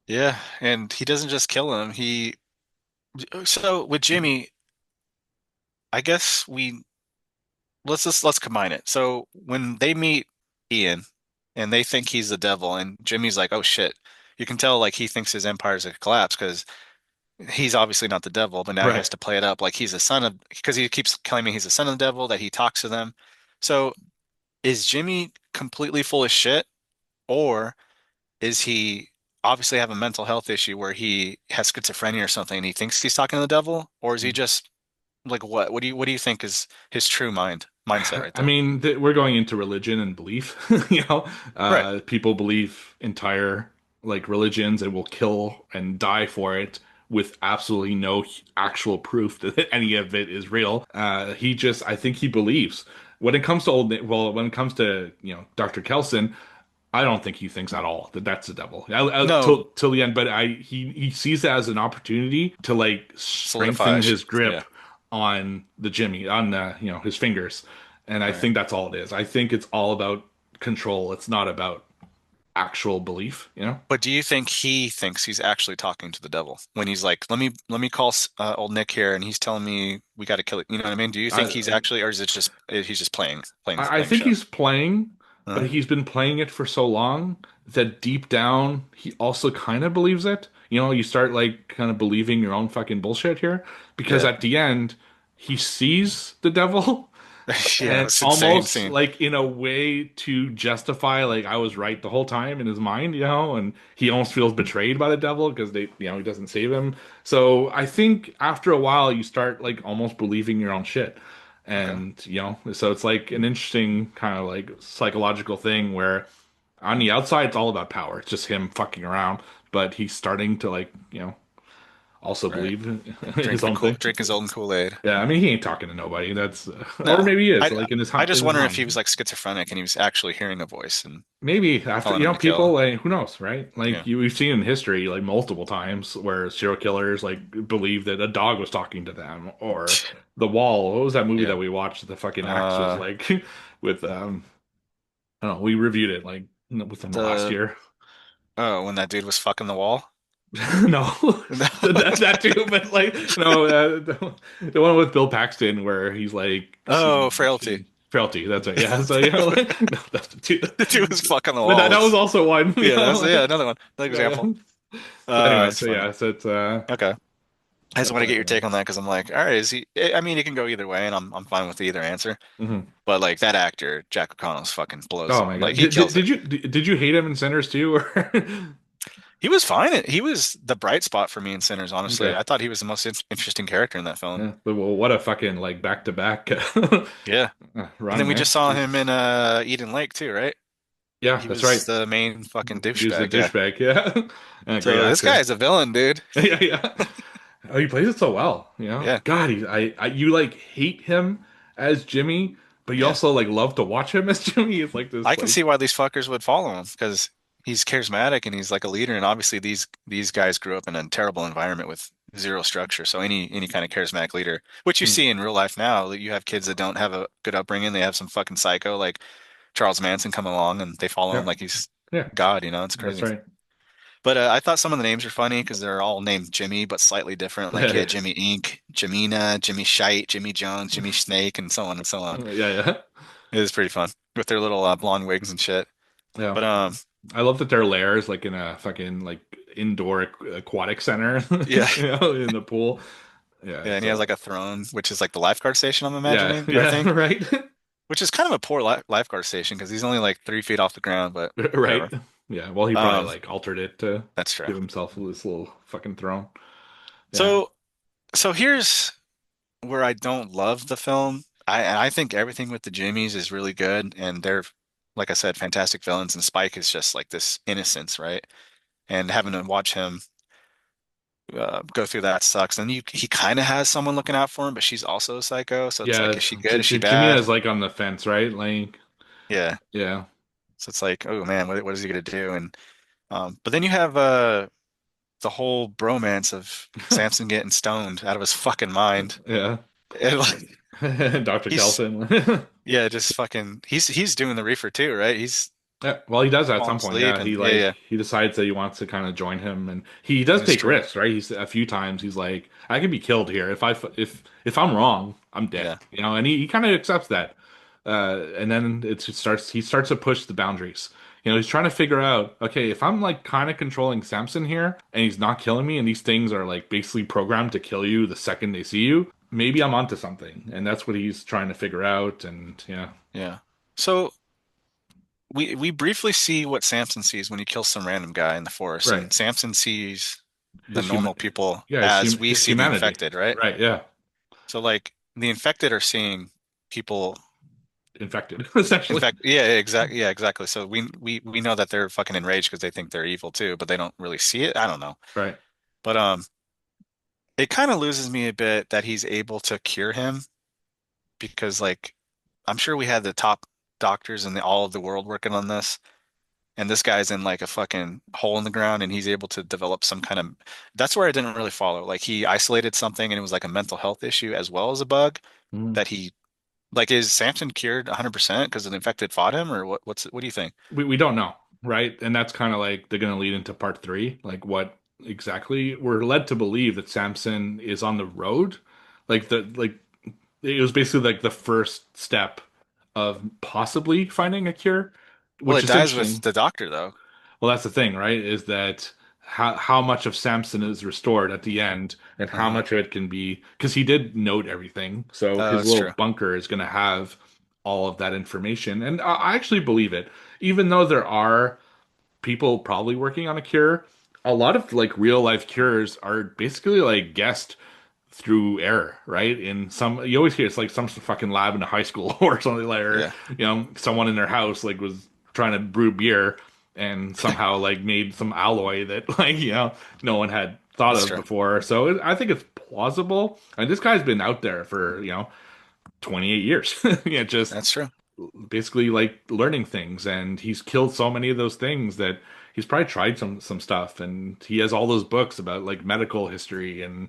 Yeah, and he doesn't just kill him. So with Jimmy, I guess let's combine it. So when they meet Ian and they think he's the devil and Jimmy's like, "Oh shit." You can tell like he thinks his empire's a collapse because he's obviously not the devil, but now he has Right. to play it up like he's a son of, because he keeps claiming he's the son of the devil, that he talks to them. So is Jimmy completely full of shit, or is he obviously have a mental health issue where he has schizophrenia or something and he thinks he's talking to the devil? Or is he just like what? What do you think is his true mindset right I there? mean, we're going into religion and belief. Right. People believe entire like religions and will kill and die for it with absolutely no actual proof that any of it is real. I think he believes. When it comes to when it comes to Dr. Kelson, I don't think he thinks at all that that's the devil. No, Till the end, but he sees it as an opportunity to like strengthen solidifies. his grip Yeah. on the Jimmy on his fingers, and I Right. think that's all it is. I think it's all about control. It's not about actual belief. But do you think he thinks he's actually talking to the devil when he's like, let me call old Nick here, and he's telling me we got to kill it. You know what I mean? Do you think he's I actually, or is it just he's just I playing think show? he's playing, but Huh? he's been playing it for so long that deep down he also kind of believes it. You start like kind of believing your own fucking bullshit here because Yeah. at the end he sees the devil Yeah, and it's insane almost scene. like in a way to justify like I was right the whole time in his mind, and he almost feels betrayed by the devil because he doesn't save him. So I think after a while you start like almost believing your own shit. Okay. And so it's like an interesting kind of like psychological thing where on the outside it's all about power. It's just him fucking around, but he's starting to like, also Right. believe his own thing. Drink his own Kool-Aid. Yeah, I mean he ain't talking to nobody. That's or No. maybe he is I like in I just his wonder if he was mind. like schizophrenic and he was actually hearing a voice and Maybe after telling him to people kill. like who knows, right? Yeah. Like we've seen in history like multiple times where serial killers like believe that a dog was talking to them or The Wall. What was that movie Yeah. that we watched? The fucking axe was Uh, like with I don't know. We reviewed it like within the last the year. oh, when that dude was fucking the wall. No, No. that too, but like no, the one with Bill Paxton where he's like Oh, frailty. frailty. That's right. Yeah. So like, no, that's the two. The dude was fucking the But wall. that was It's- also one. yeah, Like, another one. Another yeah, example. yeah. But anyway, That's so funny. yeah, so it's Okay. I just that's want to get your anyway. take on that because I'm like, all right, is he? I mean, it can go either way, and I'm fine with either answer. Mhm. But like that actor, Jack O'Connell's fucking blows. Oh my Like God, he kills it. did you hate him in Sinners too? Or He was fine. He was the bright spot for me in Sinners, honestly. okay, I thought he was the most interesting character in that film. yeah. But well, what a fucking like back to back Yeah. And then run, we man. just saw him Jesus. in Eden Lake too, right? Yeah, He that's right. was the main fucking He was the douchebag. Yeah. douchebag. Yeah, and a great So this guy actor. is a villain, dude. Yeah, yeah. Oh, he plays it so well. Yeah. God, you like hate him as Jimmy, but you Yeah. also like love to watch him as Jimmy. It's like I this, can like, see why these fuckers would follow him because he's charismatic and he's like a leader. And obviously these guys grew up in a terrible environment with zero structure. So any kind of charismatic leader, which you mm, see in real life now, that you have kids that don't have a good upbringing, they have some fucking psycho like Charles Manson come along and they follow him yeah, like he's yeah, God, it's that's crazy. right. But I thought some of the names are funny because they're all named Jimmy, but slightly different. Like Yeah, he had yeah, Jimmy Ink, Jimina, Jimmy Shite, Jimmy Jones, Jimmy Snake, and so on and so on. yeah, yeah, It was pretty fun with their little blonde wigs and shit. yeah. But I love that their lair is like in a fucking like indoor aquatic center, Yeah. in the pool. Yeah, Yeah, and he has so like a throne, which is like the lifeguard station, I'm yeah, imagining, or I yeah, think, right, which is kind of a poor lifeguard station because he's only like 3 feet off the ground, but right. whatever. Yeah, well, he probably Um, like altered it to that's true. give himself this little fucking throne. Yeah, So, so here's where I don't love the film. I think everything with the Jimmies is really good, and they're, like I said, fantastic villains, and Spike is just like this innocence, right? And having to watch him go through that sucks. And he kind of has someone looking out for him, but she's also a psycho, so it's like, yeah. is she good? Is she Jimmy bad? is like on the fence, right? Like, Yeah. yeah, So it's like, oh man, what is he gonna do? And but then you have the whole bromance of Samson getting stoned out of his fucking mind. yeah. And like Dr. he's Kelson. yeah, just fucking he's doing the reefer too, right? He's Yeah, well, he does at falling some point. asleep Yeah, and yeah, yeah. he decides that he wants to kind of join him, and he does That's take true. risks, right? He's a few times he's like, I could be killed here if I'm wrong, I'm dead, Yeah. and he kind of accepts that. And then it starts he starts to push the boundaries. He's trying to figure out, okay, if I'm like kind of controlling Samson here, and he's not killing me, and these things are like basically programmed to kill you the second they see you, maybe I'm onto something, and that's what he's trying to figure out. And yeah, Yeah. So we briefly see what Samson sees when he kills some random guy in the forest, right, and Samson sees the his human, normal people yeah, as we his see the humanity, infected, right? right, yeah. So like the infected are seeing people Infected, essentially. infect. Yeah, exactly. Yeah, exactly. So we know that they're fucking enraged because they think they're evil too, but they don't really see it. I don't know. Right. But it kind of loses me a bit that he's able to cure him because like I'm sure we had the top doctors in all of the world working on this. And this guy's in like a fucking hole in the ground and he's able to develop some kind of that's where I didn't really follow. Like he isolated something and it was like a mental health issue as well as a bug Mm. that he like is Samson cured 100% because the infected fought him or what do you think? We don't know, right? And that's kind of like they're going to lead into part three. Like, what exactly? We're led to believe that Samson is on the road. Like it was basically like the first step of possibly finding a cure, Well, which it is dies with interesting. the doctor though. Well, that's the thing, right? Is that how much of Samson is restored at the end, and how Uh-huh. much of it can be because he did note everything. So Oh, his that's little true. bunker is going to have all of that information, and I actually believe it. Even though there are people probably working on a cure, a lot of like real life cures are basically like guessed through error, right? In some, you always hear it's like some fucking lab in a high school or something like, or Yeah, someone in their house like was trying to brew beer and somehow like made some alloy that like no one had thought that's of true. before. So I think it's plausible. And this guy's been out there for 28 years. Yeah, just That's true. basically like learning things, and he's killed so many of those things that he's probably tried some stuff, and he has all those books about like medical history and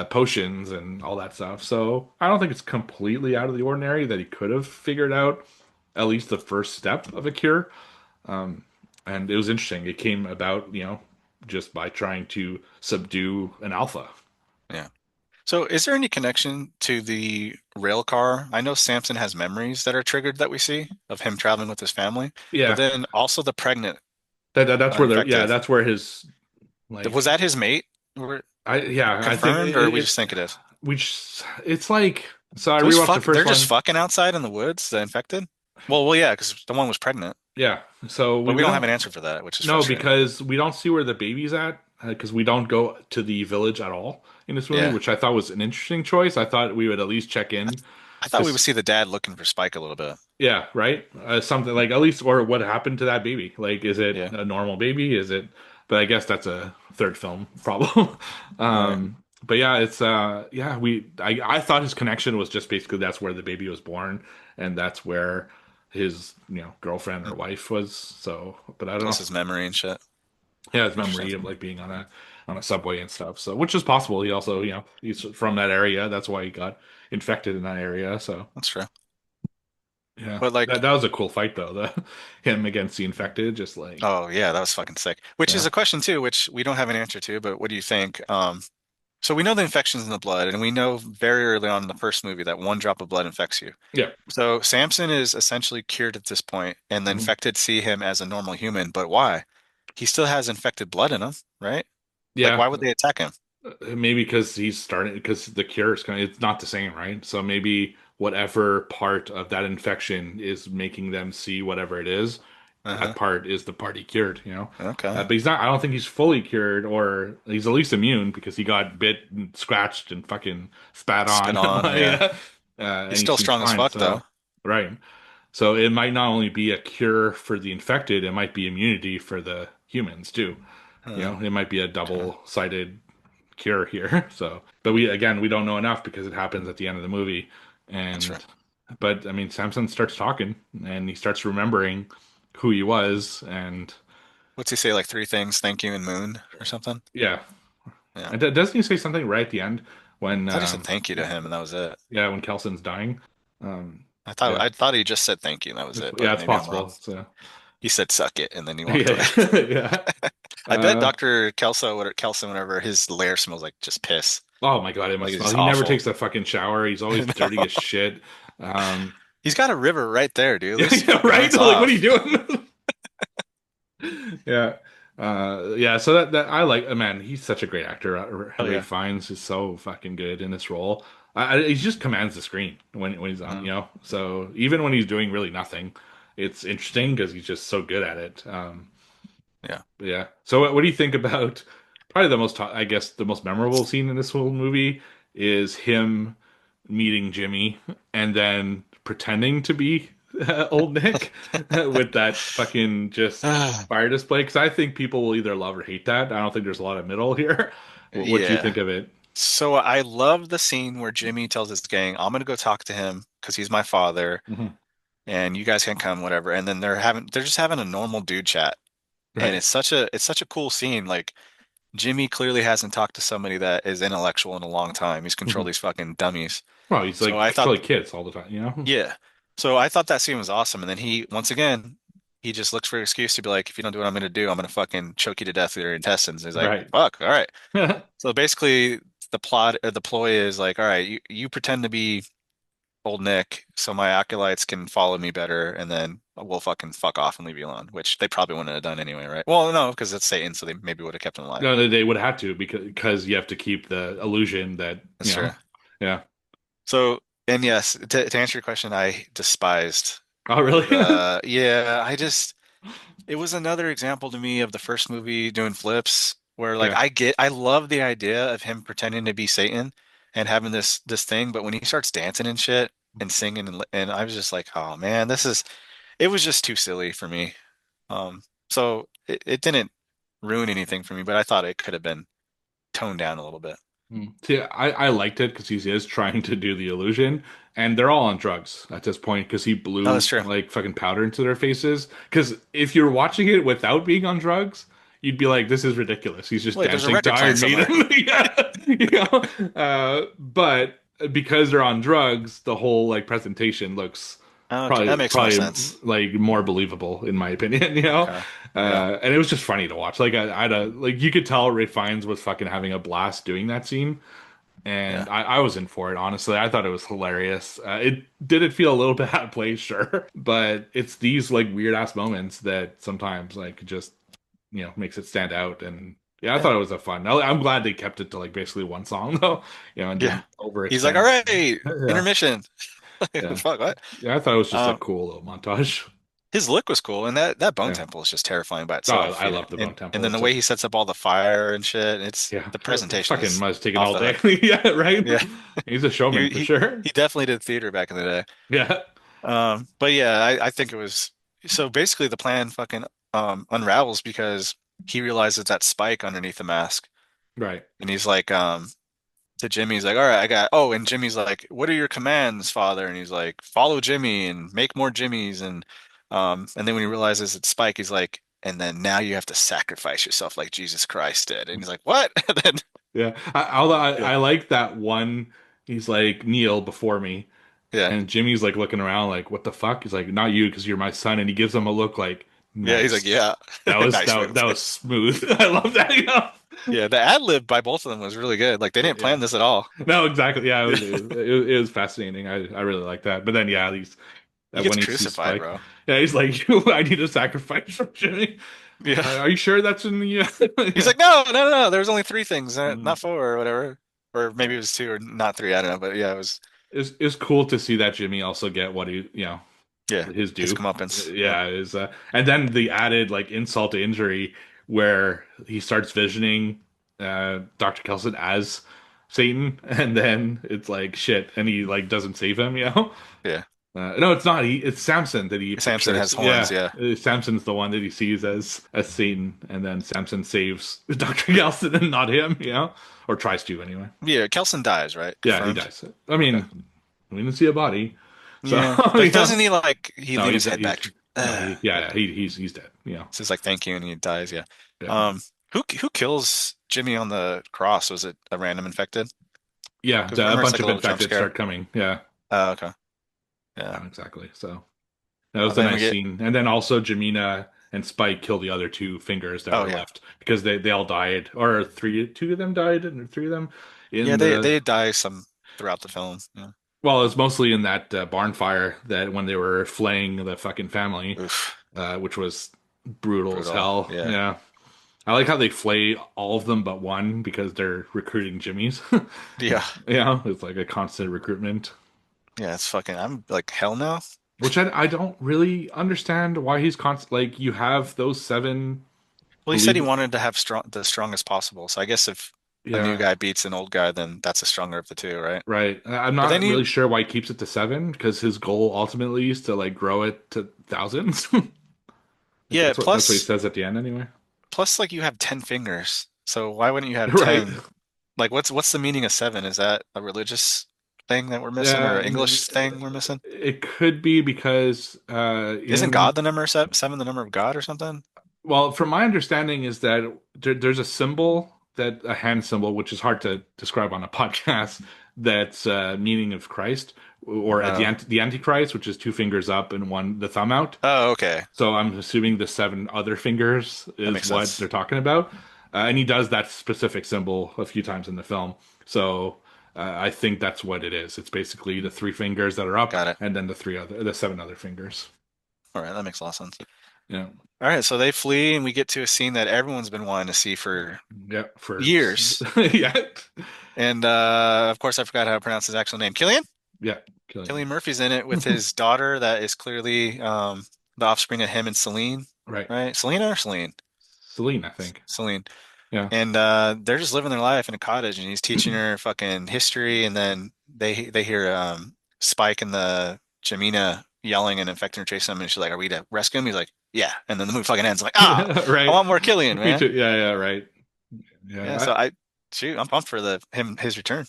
potions and all that stuff. So I don't think it's completely out of the ordinary that he could have figured out at least the first step of a cure. And it was interesting, it came about just by trying to subdue an alpha. Yeah. So is there any connection to the rail car? I know Samson has memories that are triggered that we see of him traveling with his family, but Yeah, then also the pregnant that's where they're, yeah, infected. that's where his like Was that his mate? I think Confirmed, or we just think it is? it's like, so I Those rewatched the fuck, first they're just one. fucking outside in the woods, the infected? Well, yeah, because the one was pregnant, Yeah, so but we we don't have don't an answer for that, which is know frustrating. because we don't see where the baby's at, because we don't go to the village at all in this movie, Yeah. which I thought was an interesting choice. I thought we would at least check I, in I thought we would because, see the dad looking for Spike a little bit. yeah, right, something like at least, or what happened to that baby? Like, is it Yeah. a normal baby? Is it? But I guess that's a third film problem. Right. But yeah, it's yeah, I thought his connection was just basically that's where the baby was born, and that's where his girlfriend or wife was. So, but I don't Plus know. his memory and shit. Yeah, his Interesting. memory of like being on a subway and stuff. So, which is possible. He also, he's from that area. That's why he got infected in that area. So, That's true. yeah, But that like, was a cool fight though. The him against the infected, just like, oh yeah, that was fucking sick. Which is yeah, a question too, which we don't have an answer to, but what do you think? So we know the infection's in the blood, and we know very early on in the first movie that one drop of blood infects you. Yeah. So Samson is essentially cured at this point, and the Mhm. infected see him as a normal human. But why? He still has infected blood in him, right? Like, Yeah. why would they attack him? Maybe because he's starting because the cure is kind of it's not the same, right? So maybe whatever part of that infection is making them see whatever it is, that Uh-huh. part is the part he cured, you know. Okay. But he's not. I don't think he's fully cured, or he's at least immune because he got bit and scratched and fucking spat Spit on, on, yeah. and He's he still seems strong as fine. fuck So though. right. So it might not only be a cure for the infected, it might be immunity for the humans too. You Uh, know, it might be a okay. double-sided cure here. So, but we don't know enough because it happens at the end of the movie. That's right. And but I mean, Samson starts talking and he starts remembering who he was, and What's he say? Like three things, thank you and moon or something? yeah, Yeah. and doesn't he say something right at the end when I thought he said thank you to him and that was it. yeah, when Kelson's dying? I thought Yeah, I thought he just said thank you and that was it, yeah, but it's maybe I'm wrong. possible. So He said suck it and then he walked away. yeah, yeah. I bet Uh, Dr. Kelso, whatever, his lair smells like just piss. oh my God, it Like must it's smell. just He never awful. takes a fucking shower. He's always dirty No. as shit. Um, He's got a river right there, dude. At yeah, least yeah, fucking right. rinse Like, what are you off. doing? Yeah. Yeah, so that I like, man, he's such a great actor. Oh Ray yeah. Fiennes is so fucking good in this role. He just commands the screen when he's on, Mhm. you know. So even when he's doing really nothing, it's interesting because he's just so good at it. Yeah. But yeah. So what do you think about probably the most, I guess, the most memorable scene in this whole movie is him meeting Jimmy and then pretending to be old Nick with that fucking just fire display. Because I think people will either love or hate that. I don't think there's a lot of middle here. What do you Yeah. think of it? So I love the scene where Jimmy tells his gang, I'm gonna go talk to him because he's my father Hmm. and you guys can come, whatever. And then they're just having a normal dude chat. And Right. it's such a cool scene. Like Jimmy clearly hasn't talked to somebody that is intellectual in a long time. He's controlled Hmm. these fucking dummies. Well, he's So like I thought, controlling kids all the time, you know? yeah. So I thought that scene was awesome. And then once again, he just looks for an excuse to be like, if you don't do what I'm going to do, I'm going to fucking choke you to death with your intestines. He's like, Right. fuck, all right. So basically, the plot, or the ploy is like, all right, you pretend to be old Nick so my acolytes can follow me better, and then we'll fucking fuck off and leave you alone, which they probably wouldn't have done anyway, right? Well, no, because it's Satan, so they maybe would have kept him alive. No, they would have to because you have to keep the illusion that, That's you true. know, yeah. So, and yes, to answer your question, I despised Oh, really? yeah, it was another example to me of the first movie doing flips where like Yeah. I love the idea of him pretending to be Satan and having this thing, but when he starts dancing and shit and singing and I was just like, oh man, it was just too silly for me. So it didn't ruin anything for me, but I thought it could have been toned down a little bit. See, I liked it because he is trying to do the illusion, and they're all on drugs at this point because he No, that's blew true. like fucking powder into their faces. Because if you're watching it without being on drugs, you'd be like, "This is ridiculous." He's just Wait, there's a dancing to record playing Iron somewhere. Maiden, yeah, you know. But because they're on drugs, the whole like presentation looks Okay, probably that makes more probably sense. like more believable in my opinion, you know. Okay. Yeah. And it was just funny to watch. Like I had a like you could tell Ray Fiennes was fucking having a blast doing that scene, Yeah. and I was in for it. Honestly, I thought it was hilarious. It did it feel a little bit out of place, sure, but it's these like weird ass moments that sometimes like just makes it stand out. And yeah, I Yeah. thought it was a fun. I'm glad they kept it to like basically one song though, and Yeah. didn't He's like, all overextend. right, Yeah, intermission. yeah, Fuck, what? yeah. I thought it was just a Um, cool little montage. his look was cool, and that bone Yeah. temple is just terrifying by Oh, itself, I you know. love the Bone And Temple. then the It's way like he sets up all the fire and shit, it's yeah, the presentation fucking is must take it off all the day. hook. Yeah, right. Yeah. He's a showman He for he sure. he definitely did theater back in the day. Yeah, But yeah, I think it was so basically the plan fucking unravels because he realizes that spike underneath the mask. right. And he's like, to Jimmy, he's like, all right, and Jimmy's like, what are your commands, father? And he's like, follow Jimmy and make more Jimmys. And then when he realizes it's Spike, he's like, and then now you have to sacrifice yourself like Jesus Christ did. And he's like, what? And then, Yeah, although yeah, I like that one. He's like kneel before me, yeah, and Jimmy's like looking around like, "What the fuck?" He's like, "Not you, because you're my son." And he gives him a look like, Yeah, he's like, Nice. yeah, That was nice move. that was smooth. I love that. Yeah, the ad lib by both of them was really good. Like they didn't Yeah. plan this at all. No, exactly. Yeah, it was fascinating. I really like that. But then yeah, these He when gets he sees crucified, Spike, bro. yeah, he's like, I need a sacrifice from Jimmy. Yeah. Are you sure that's in the? He's Yeah. like, no, no, no, no. There was only three things, Mm. not four or whatever. Or maybe it was two or not three. I don't know. But yeah, it was, It's cool to see that Jimmy also get what he yeah, his his due. comeuppance. Yep. Yeah, is and then the added like insult to injury where he starts visioning Dr. Kelson as Satan, and then it's like shit, and he like doesn't save him, you know? Yeah. No, it's not. It's Samson that he Samson pictures. has horns. Yeah, Yeah. Samson's the one that he sees as Satan, and then Samson saves Dr. Kelson and not him, you know, or tries to anyway. Yeah. Kelson dies, right? Yeah, he Confirmed. dies. I Okay. mean, we didn't see a body, so Yeah. But yeah. doesn't he like, he No, lean he's his head he's back? no, yeah, he's dead. You know, Says like, thank you. And he dies. Yeah. yeah, Um, who kills Jimmy on the cross? Was it a random infected? yeah. Because A remember, it's bunch like a of little jump infected scare. start coming. Yeah, Oh, okay. Yeah. yeah, exactly. So that was a Then we nice get, scene. And then also Jamina and Spike kill the other two fingers that oh were yeah. left because they all died, or two of them died, and three of them Yeah, in they the. die some throughout the film. Yeah. Well, it was mostly in that barn fire that when they were flaying the fucking family, Oof. which was brutal as Brutal. hell. Yeah. Yeah. I like how they flay all of them but one because they're recruiting Jimmy's. Yeah. Yeah, it's like a constant recruitment, Yeah, it's fucking, I'm like, hell no. which I don't really understand why he's constant. Like you have those seven Well, he said he believe. wanted to have the strongest possible. So I guess if a new Yeah, guy beats an old guy, then that's the stronger of the two, right? right. I'm But then not he, really sure why he keeps it to seven because his goal ultimately is to like grow it to thousands. Like yeah, that's what he says at the end anyway. plus like you have 10 fingers. So why wouldn't you have Right. 10? Like what's the meaning of seven? Is that a religious thing that we're missing or Yeah, an English thing we're missing? it could be because Isn't in God the number seven, the number of God or something? well, from my understanding is that there's a symbol that a hand symbol, which is hard to describe on a podcast, that's meaning of Christ, or at Oh. the Antichrist, which is two fingers up and one the thumb out. Oh, okay. So I'm assuming the seven other fingers That is makes what sense. they're talking about, and he does that specific symbol a few times in the film. So I think that's what it is. It's basically the three fingers that are up, Got it. and then the seven other fingers. All right, that makes a lot of sense. Yeah, All right, so they flee and we get to a scene that everyone's been wanting to see for yeah, for years. yeah, And of course, I forgot how to pronounce his actual name. Killian? yeah, killing Killian Murphy's in it with his daughter that is clearly the offspring of him and Celine, right. right? Selena or Celine? Celine, I think. Celine. Yeah. And they're just living their life in a cottage and he's teaching her fucking history and then they hear Spike and the Jamina yelling and infecting her, chasing him, and she's like, "Are we to rescue him?" He's like, "Yeah." And then the movie fucking ends. I'm like, ah, I Right. want more Killian, Me man. too. Yeah, yeah, right. Yeah, Yeah. so I'm pumped for his return.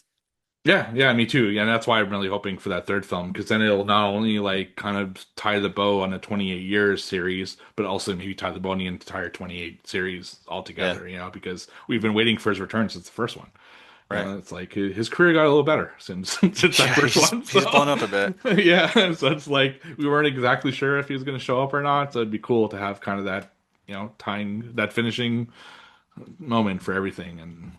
Yeah, me too. Yeah, and that's why I'm really hoping for that third film because then it'll not only like kind of tie the bow on a 28 years series, but also maybe tie the bow on the entire 28 series Yeah, altogether, because we've been waiting for his return since the first one. right. It's like his career got a little better since since that Yeah, first one. he's blown up a bit. Yeah, so it's like we weren't exactly sure if he was going to show up or not. So it'd be cool to have kind of that, tying that finishing moment for everything, and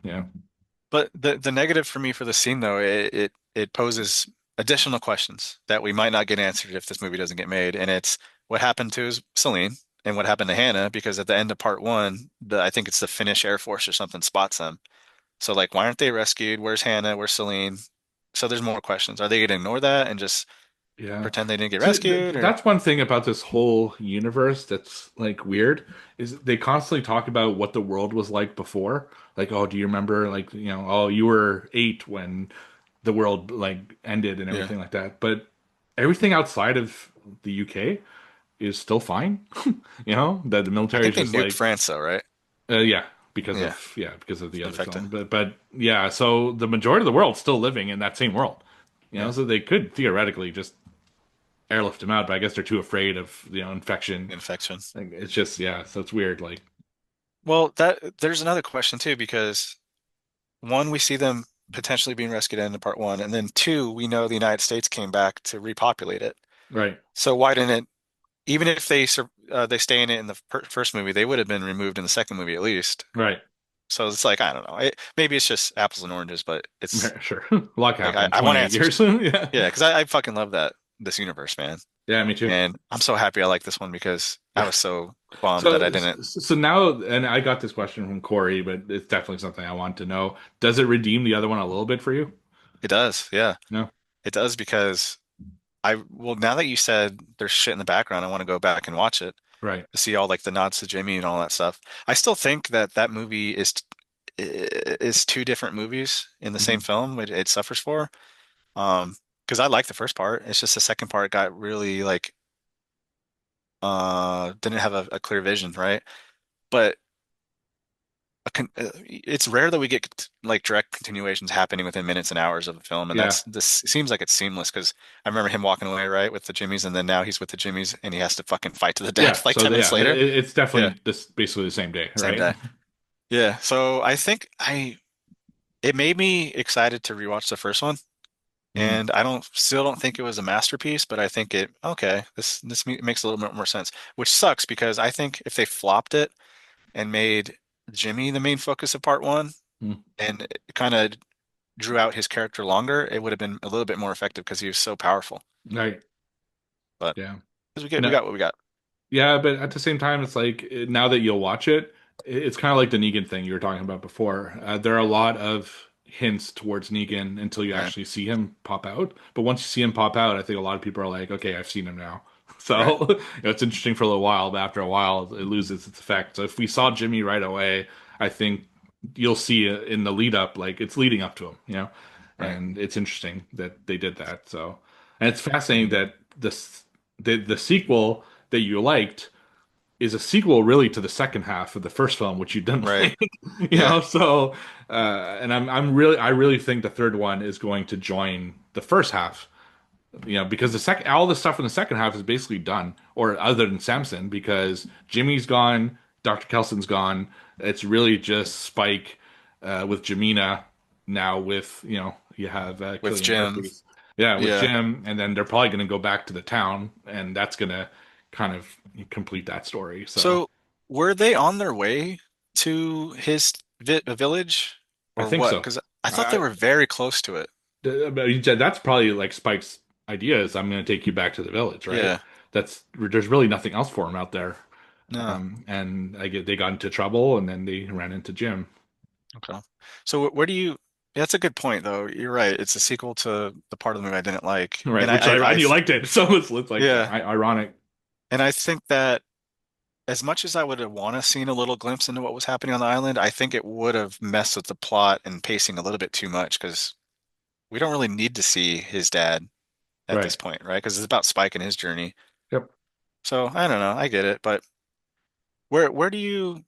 But the negative for me for the scene though, it poses additional questions that we might not get answered if this movie doesn't get made. And it's what happened to Celine and what happened to Hannah, because at the end of part one, I think it's the Finnish Air Force or something spots them. So like, why aren't they rescued? Where's Hannah? Where's Celine? So there's more questions. Are they going to ignore that and just yeah. pretend they didn't get See, rescued? Or that's one thing about this whole universe that's like weird is they constantly talk about what the world was like before. Like, oh, do you remember? Like, oh, you were 8 when the world like ended and yeah, everything like that. But everything outside of the UK is still fine. That the I military think is they just nuked like, France though, right? yeah, because Yeah, of the other infected. film. But yeah, so the majority of the world's still living in that same world. Yeah, So they could theoretically just airlift them out, but I guess they're too afraid of infection. infection. Like, it's just so it's weird. Like Well, there's another question too, because one, we see them potentially being rescued in part one, and then two, we know the United States came back to repopulate it. right, So why didn't even if they stay in it in the first movie, they would have been removed in the second movie at least. Right. So it's like I don't know. Maybe it's just apples and oranges, but it's Yeah, sure. A lot like happened in I want 28 answers. years. Yeah. Yeah, because I fucking love this universe, man. Yeah, me too. And I'm so happy I like this one because I Yeah. was so bummed that I So, didn't. so now, and I got this question from Corey, but it's definitely something I want to know. Does it redeem the other one a little bit for you? It does, yeah. No. It does because well, now that you said there's shit in the background, I want to go back and watch it Right. to see all like the nods to Jimmy and all that stuff. I still think that movie is two different movies in the same Mhm. film. It suffers for. Because I like the first part. It's just the second part got really like didn't have a clear vision, right? But it's rare that we get like direct continuations happening within minutes and hours of a film, and Yeah. this seems like it's seamless because I remember him walking away right with the Jimmies, and then now he's with the Jimmies, and he has to fucking fight to the Yeah. death like So 10 minutes yeah, later. it's Yeah, definitely this basically the same day, same right? day. Yeah, so I think I it made me excited to rewatch the first one. Mhm. And I don't still don't think it was a masterpiece, but I think makes a little bit more sense. Which sucks because I think if they flopped it and made Jimmy the main focus of part one Mhm. and kind of drew out his character longer, it would have been a little bit more effective because he was so powerful. Right. But Yeah. 'cause we No. got what we got. Yeah, but at the same time, it's like now that you'll watch it, it's kind of like the Negan thing you were talking about before. There are a lot of hints towards Negan until you Right, actually see him pop out. But once you see him pop out, I think a lot of people are like, okay, I've seen him now. right, So it's interesting for a little while, but after a while, it loses its effect. So if we saw Jimmy right away, I think you'll see it in the lead up, like it's leading up to him, right. and it's interesting that they did that. So, and it's fascinating that the sequel that you liked is a sequel really to the second half of the first film, which you didn't Right. like, Yeah. So, and I really think the third one is going to join the first half, because the second, all the stuff in the second half is basically done, or other than Samson, because Jimmy's gone, Dr. Kelson's gone. It's really just Spike, with Jamina now with, you have With Killian Jim. Murphy. Yeah, with Yeah. Jim, and then they're probably going to go back to the town, and that's going to kind of complete that story. So So were they on their way to his vi village I or think what? so. Because I thought they I, were very close to it. but you said that's probably like Spike's idea is I'm going to take you back to the village, right? Yeah. There's really nothing else for him out there. No. And they got into trouble, and then they ran into Jim. Okay. So where do you? That's a good point, though. You're right. It's a sequel to the part of the movie I didn't like, Right, and which and you liked it, so it's like yeah, ironic. and I think that as much as I would have want to seen a little glimpse into what was happening on the island, I think it would have messed with the plot and pacing a little bit too much because we don't really need to see his dad at this Right. point, right? Because it's about Spike and his journey. Yep. So I don't know. I get it, but where where do you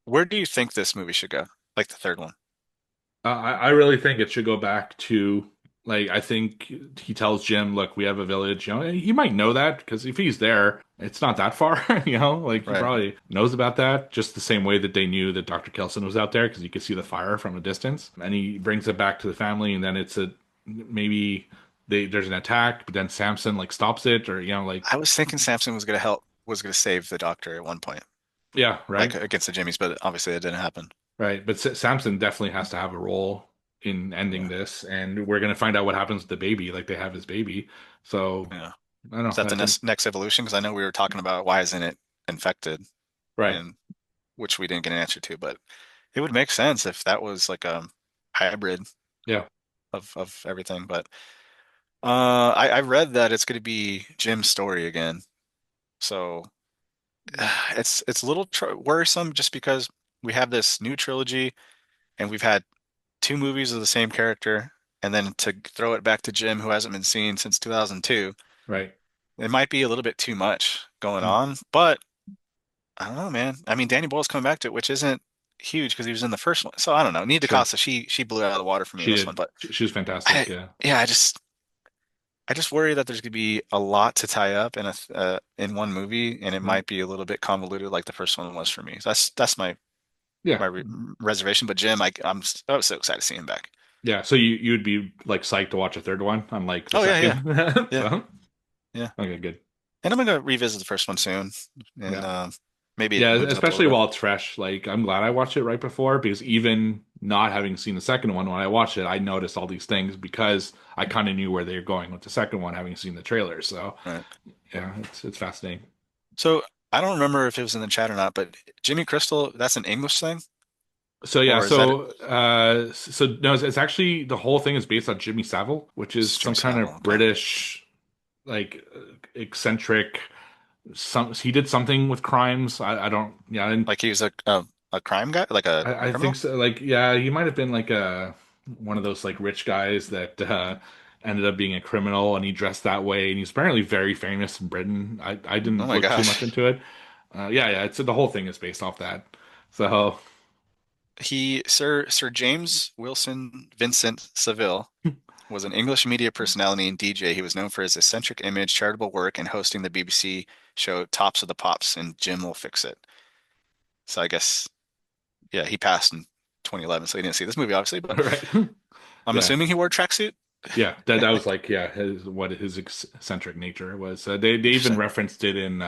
where do you think this movie should go? Like the third one? I really think it should go back to, like, I think he tells Jim, look, we have a village. He might know that because if he's there, it's not that far. Like he Right. probably knows about that, just the same way that they knew that Dr. Kelson was out there because you could see the fire from a distance. And he brings it back to the family, and then it's a maybe there's an attack, but then Samson like stops it, or like, I was thinking Samson was gonna was gonna save the doctor at one point, yeah, like right. against the Jimmies, but obviously that didn't happen. Right, but Samson definitely has to have a role in ending Yeah. this, and we're gonna find out what happens with the baby. Like they have his baby, so Yeah. I don't Is know. that I the think next evolution? Because I know we were talking about why isn't it infected, right. and which we didn't get an answer to, but it would make sense if that was like a hybrid Yeah, of everything. But I read that it's going to be Jim's story again, so it's a little tr worrisome just because we have this new trilogy and we've had two movies of the same character, and then to throw it back to Jim, who hasn't been seen since 2002, right. it might be a little bit too much going Mm. on. But I don't know, man. I mean, Danny Boyle's coming back to it, which isn't huge because he was in the first one. So I don't know. Nia Sure, DaCosta, she blew it out of the water for me in she this did. one. But She was fantastic. I, Yeah, yeah, I just worry that there's gonna be a lot to tie up in in one movie, and it Mm. might be a little bit convoluted like the first one was for me. So that's Yeah, my reservation. But Jim, I was so excited to see him back. yeah. So you would be like psyched to watch a third one, unlike the Oh yeah, yeah, second. yeah, So yeah. okay, good. And I'm gonna revisit the first one soon, and Yeah. maybe it Yeah, moves up a especially little bit. while it's fresh. Like I'm glad I watched it right before because even not having seen the second one, when I watched it, I noticed all these things because I kind of knew where they were going with the second one, having seen the trailer. So Right. yeah, it's fascinating. So I don't remember if it was in the chat or not, but Jimmy Crystal, that's an English thing, So yeah, or is that so no, it's actually the whole thing is based on Jimmy Savile, which is Jimmy some kind Savile? of Okay. British like eccentric. Some he did something with crimes. I don't. Yeah, Like he was a crime guy, like a I think criminal? so. Like, yeah, he might have been like a one of those like rich guys that ended up being a criminal, and he dressed that way, and he's apparently very famous in Britain. I Oh didn't my look too much gosh. into it. Yeah. It's the whole thing is based off that. So Sir James Wilson Vincent Saville was an English media personality and DJ. He was known for his eccentric image, charitable work, and hosting the BBC show Tops of the Pops and Jim Will Fix It. So I guess, yeah, he passed in 2011, so he didn't see this movie, obviously, but right, I'm yeah. assuming he wore a tracksuit. Yeah, that was like what his eccentric nature was. They even Interesting. referenced it in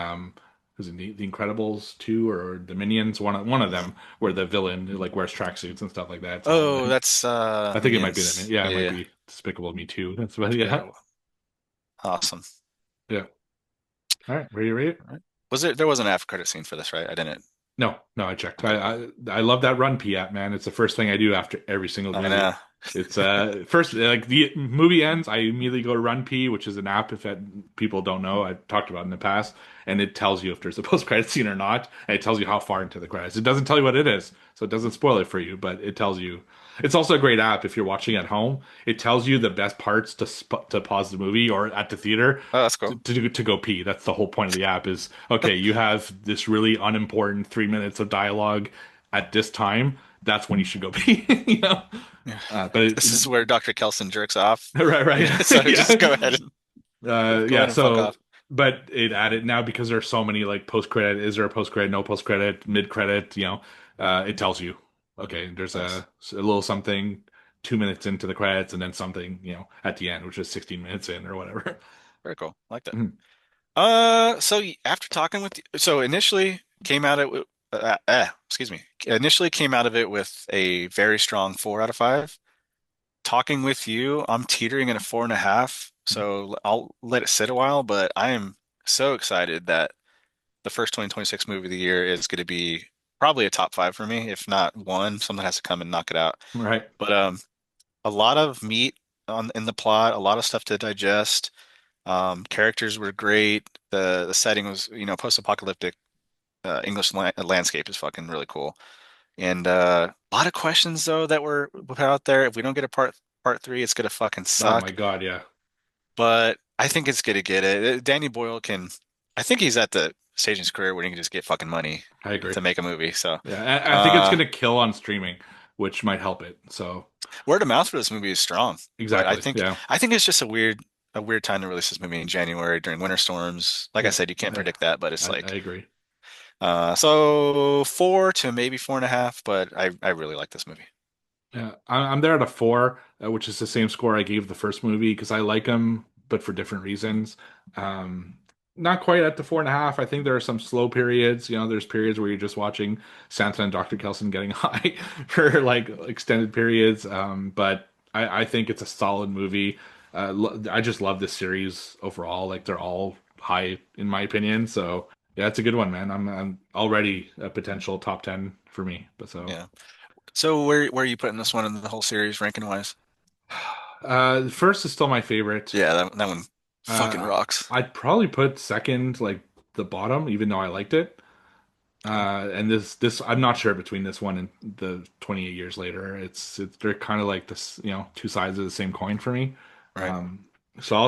was it the Incredibles 2 or the Minions one of them where the villain like wears tracksuits and stuff like that. So Oh, that's I think it might be that. Minions. Yeah, it Yeah, might yeah, be Despicable Me too. That's but yeah, yeah. Awesome. yeah. All right, ready to read it? All right. There was an after credit scene for this, right? I didn't. No, no, I checked. Okay. I love that Run P app, man. It's the first thing I do after every single I movie. know. It's first like the movie ends, I immediately go to Run P, which is an app if people don't know. I've talked about it in the past, and it tells you if there's a post credit scene or not, and it tells you how far into the credits. It doesn't tell you what it is, so it doesn't spoil it for you, but it tells you. It's also a great app if you're watching at home. It tells you the best parts to pause the movie or at the theater Oh, that's to, cool. to go pee. That's the whole point of the app is okay, you have this really unimportant 3 minutes of dialogue at this time. That's when you should go pee. You know? Yeah. But This is where Dr. Kelson jerks off. right, right. So Yeah. just go Yeah, ahead and fuck so off. but it added now because there's so many like post credit, is there a post credit, no post credit, mid credit, it tells you, okay, there's Nice. a little something 2 minutes into the credits and then something, at the end, which is 16 minutes in or whatever. Very cool. I like that. Mhm. So after talking with you, so initially came out it with, excuse me, initially came out of it with a very strong 4 out of 5. Talking with you, I'm teetering at a 4.5. So I'll let it sit a while, but I am so excited that the first 2026 movie of the year is going to be probably a top five for me, if not one. Someone has to come and knock it out. Right. But a lot of meat in the plot, a lot of stuff to digest. Characters were great. The setting was, post-apocalyptic English landscape is fucking really cool. And a lot of questions though that were put out there. If we don't get a part three, it's gonna fucking Oh my suck. God, yeah. But I think it's gonna get it. Danny Boyle can. I think he's at the stage in his career where he can just get fucking money I agree. to make a movie. So Yeah, I think it's uh, gonna kill on streaming, which might help it. So word of mouth for this movie is strong. But I exactly. think Yeah. I think it's just a weird time to release this movie in January during winter storms. Like I Yeah. said, you can't Yeah. predict that, but it's I like agree. so 4 to maybe 4.5. But I really like this movie. Yeah, I'm there at a 4, which is the same score I gave the first movie because I like them, but for different reasons. Um, Not quite at the 4.5. I think there are some slow periods. There's periods where you're just watching Santa and Dr. Kelson getting high for like extended periods. But I think it's a solid movie. I just love this series overall. Like they're all high in my opinion. So yeah, it's a good one, man. I'm already a potential top 10 for me. But so. Yeah. So where are you putting this one in the whole series ranking wise? First is still my favorite. Yeah, that one fucking Uh, rocks. I'd probably put second, like the bottom, even though I liked it. Okay. And this I'm not sure between this one and the 28 years later. It's they're kind of like this, two sides of the same coin for me. Right. Um, so I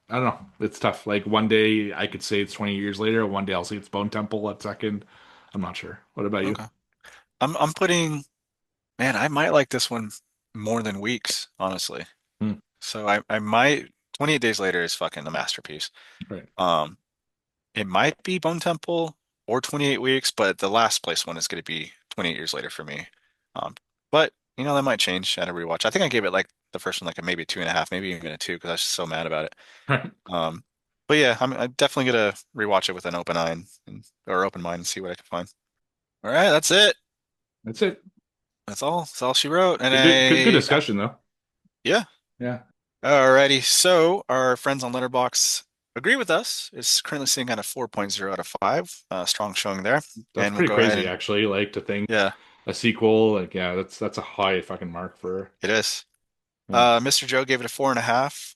don't know. It's tough. Like one day I could say it's 20 years later. One day I'll say it's Bone Temple at second. I'm not sure. What about you? Okay. I'm putting, man, I might like this one more than Weeks, honestly. Hmm, So I might 28 Days Later is fucking a masterpiece. right. Um, it might be Bone Temple or 28 Weeks, but the last place one is going to be 28 Years Later for me. Um, but that might change at a rewatch. I think I gave it like the first one like a maybe 2.5, maybe even a 2 because I was just so mad about it. Right. Um, But yeah, I'm definitely gonna rewatch it with an open eye or open mind and see what I can find. All right, that's it. That's it. That's all. That's all she wrote. And Good discussion though. yeah. Yeah, Alrighty. So our friends on Letterbox agree with us. It's currently sitting at a 4.0 out of 5. Strong showing there. that's And we'll pretty go ahead crazy and actually. Like to think yeah, a sequel, like yeah, that's a high fucking mark for. it is. Yeah. Mr. Joe gave it a 4.5.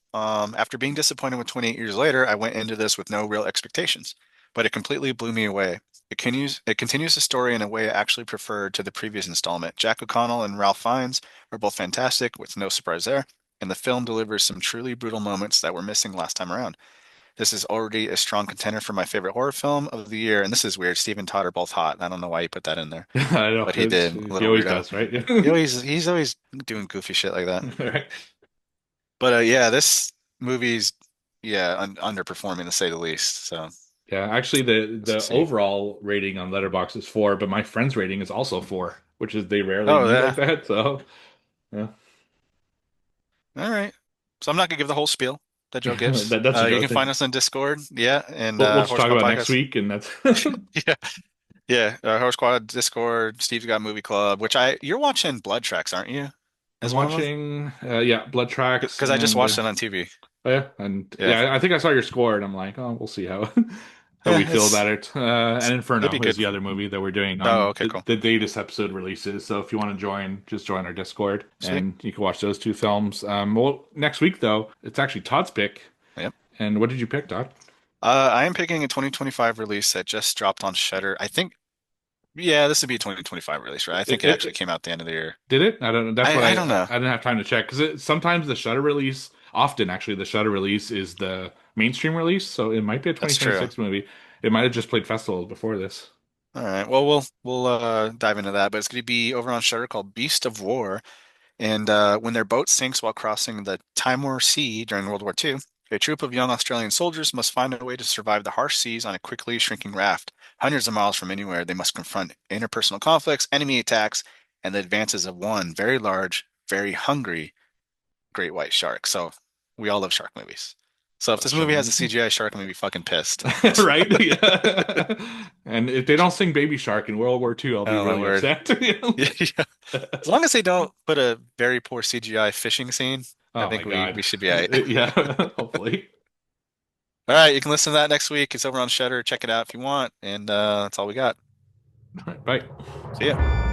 After being disappointed with 28 years later, I went into this with no real expectations, but it completely blew me away. It continues the story in a way I actually preferred to the previous installment. Jack O'Connell and Ralph Fiennes are both fantastic, with no surprise there, and the film delivers some truly brutal moments that were missing last time around. This is already a strong contender for my favorite horror film of the year, and this is weird. Steve and Todd are both hot. I don't know why you put that in there, I know but he did. A he little always weirdo. does, right? He's always doing goofy shit like that. Right. But yeah, this movie's yeah underperforming to say the least. So Yeah, actually, the see. overall rating on Letterboxd is 4, but my friend's rating is also 4, which is they rarely Oh be like yeah, that. So yeah, all right. So I'm not gonna give the whole spiel that Joe gives. that's a You Joe can find thing. us on Discord, yeah, and We'll just Horse talk Squad about next Podcast. week, and that's Yeah, yeah, Horse Squad Discord. Steve's got Movie Club, which you're watching Blood Tracks, aren't you? I'm As one of them? watching. Yeah, Blood Tracks, Because I just and watched it on TV. oh yeah, and Yeah, yeah, I think I saw your score, and I'm like, oh, we'll see how how we yeah, feel about it. And it'll be Inferno is good. the other movie that we're doing Oh, on okay, cool, the day this episode releases. So if you want to join, just join our Discord, sweet. and you can watch those two films. Well, next week though, it's actually Todd's pick. Yep. And what did you pick, Todd? I am picking a 2025 release that just dropped on Shudder. I think, yeah, this would be a 2025 release, right? I think it actually It came out at the end of the year. did it? I don't know. That's what I don't know. I didn't have time to check because sometimes the Shutter release, often actually the Shutter release is the mainstream release, so it might be a That's true. 2026 movie. It might have just played festivals before this. All right. Well, we'll dive into that, but it's going to be over on Shudder called Beast of War. And when their boat sinks while crossing the Timor Sea during World War II, a troop of young Australian soldiers must find a way to survive the harsh seas on a quickly shrinking raft. Hundreds of miles from anywhere, they must confront interpersonal conflicts, enemy attacks, and the advances of one very large, very hungry great white shark. So we all love shark movies. So if this movie has a CGI shark, I'm gonna be fucking pissed. Right? Yeah. And if they don't sing Baby Shark in World War II, I'll be Oh my really word. upset. Yeah. As long as they don't put a very poor CGI fishing scene, I Oh my think we God. should be all right. Yeah, hopefully. All right, you can listen to that next week. It's over on Shudder. Check it out if you want. And that's all we got. All right, bye. See ya.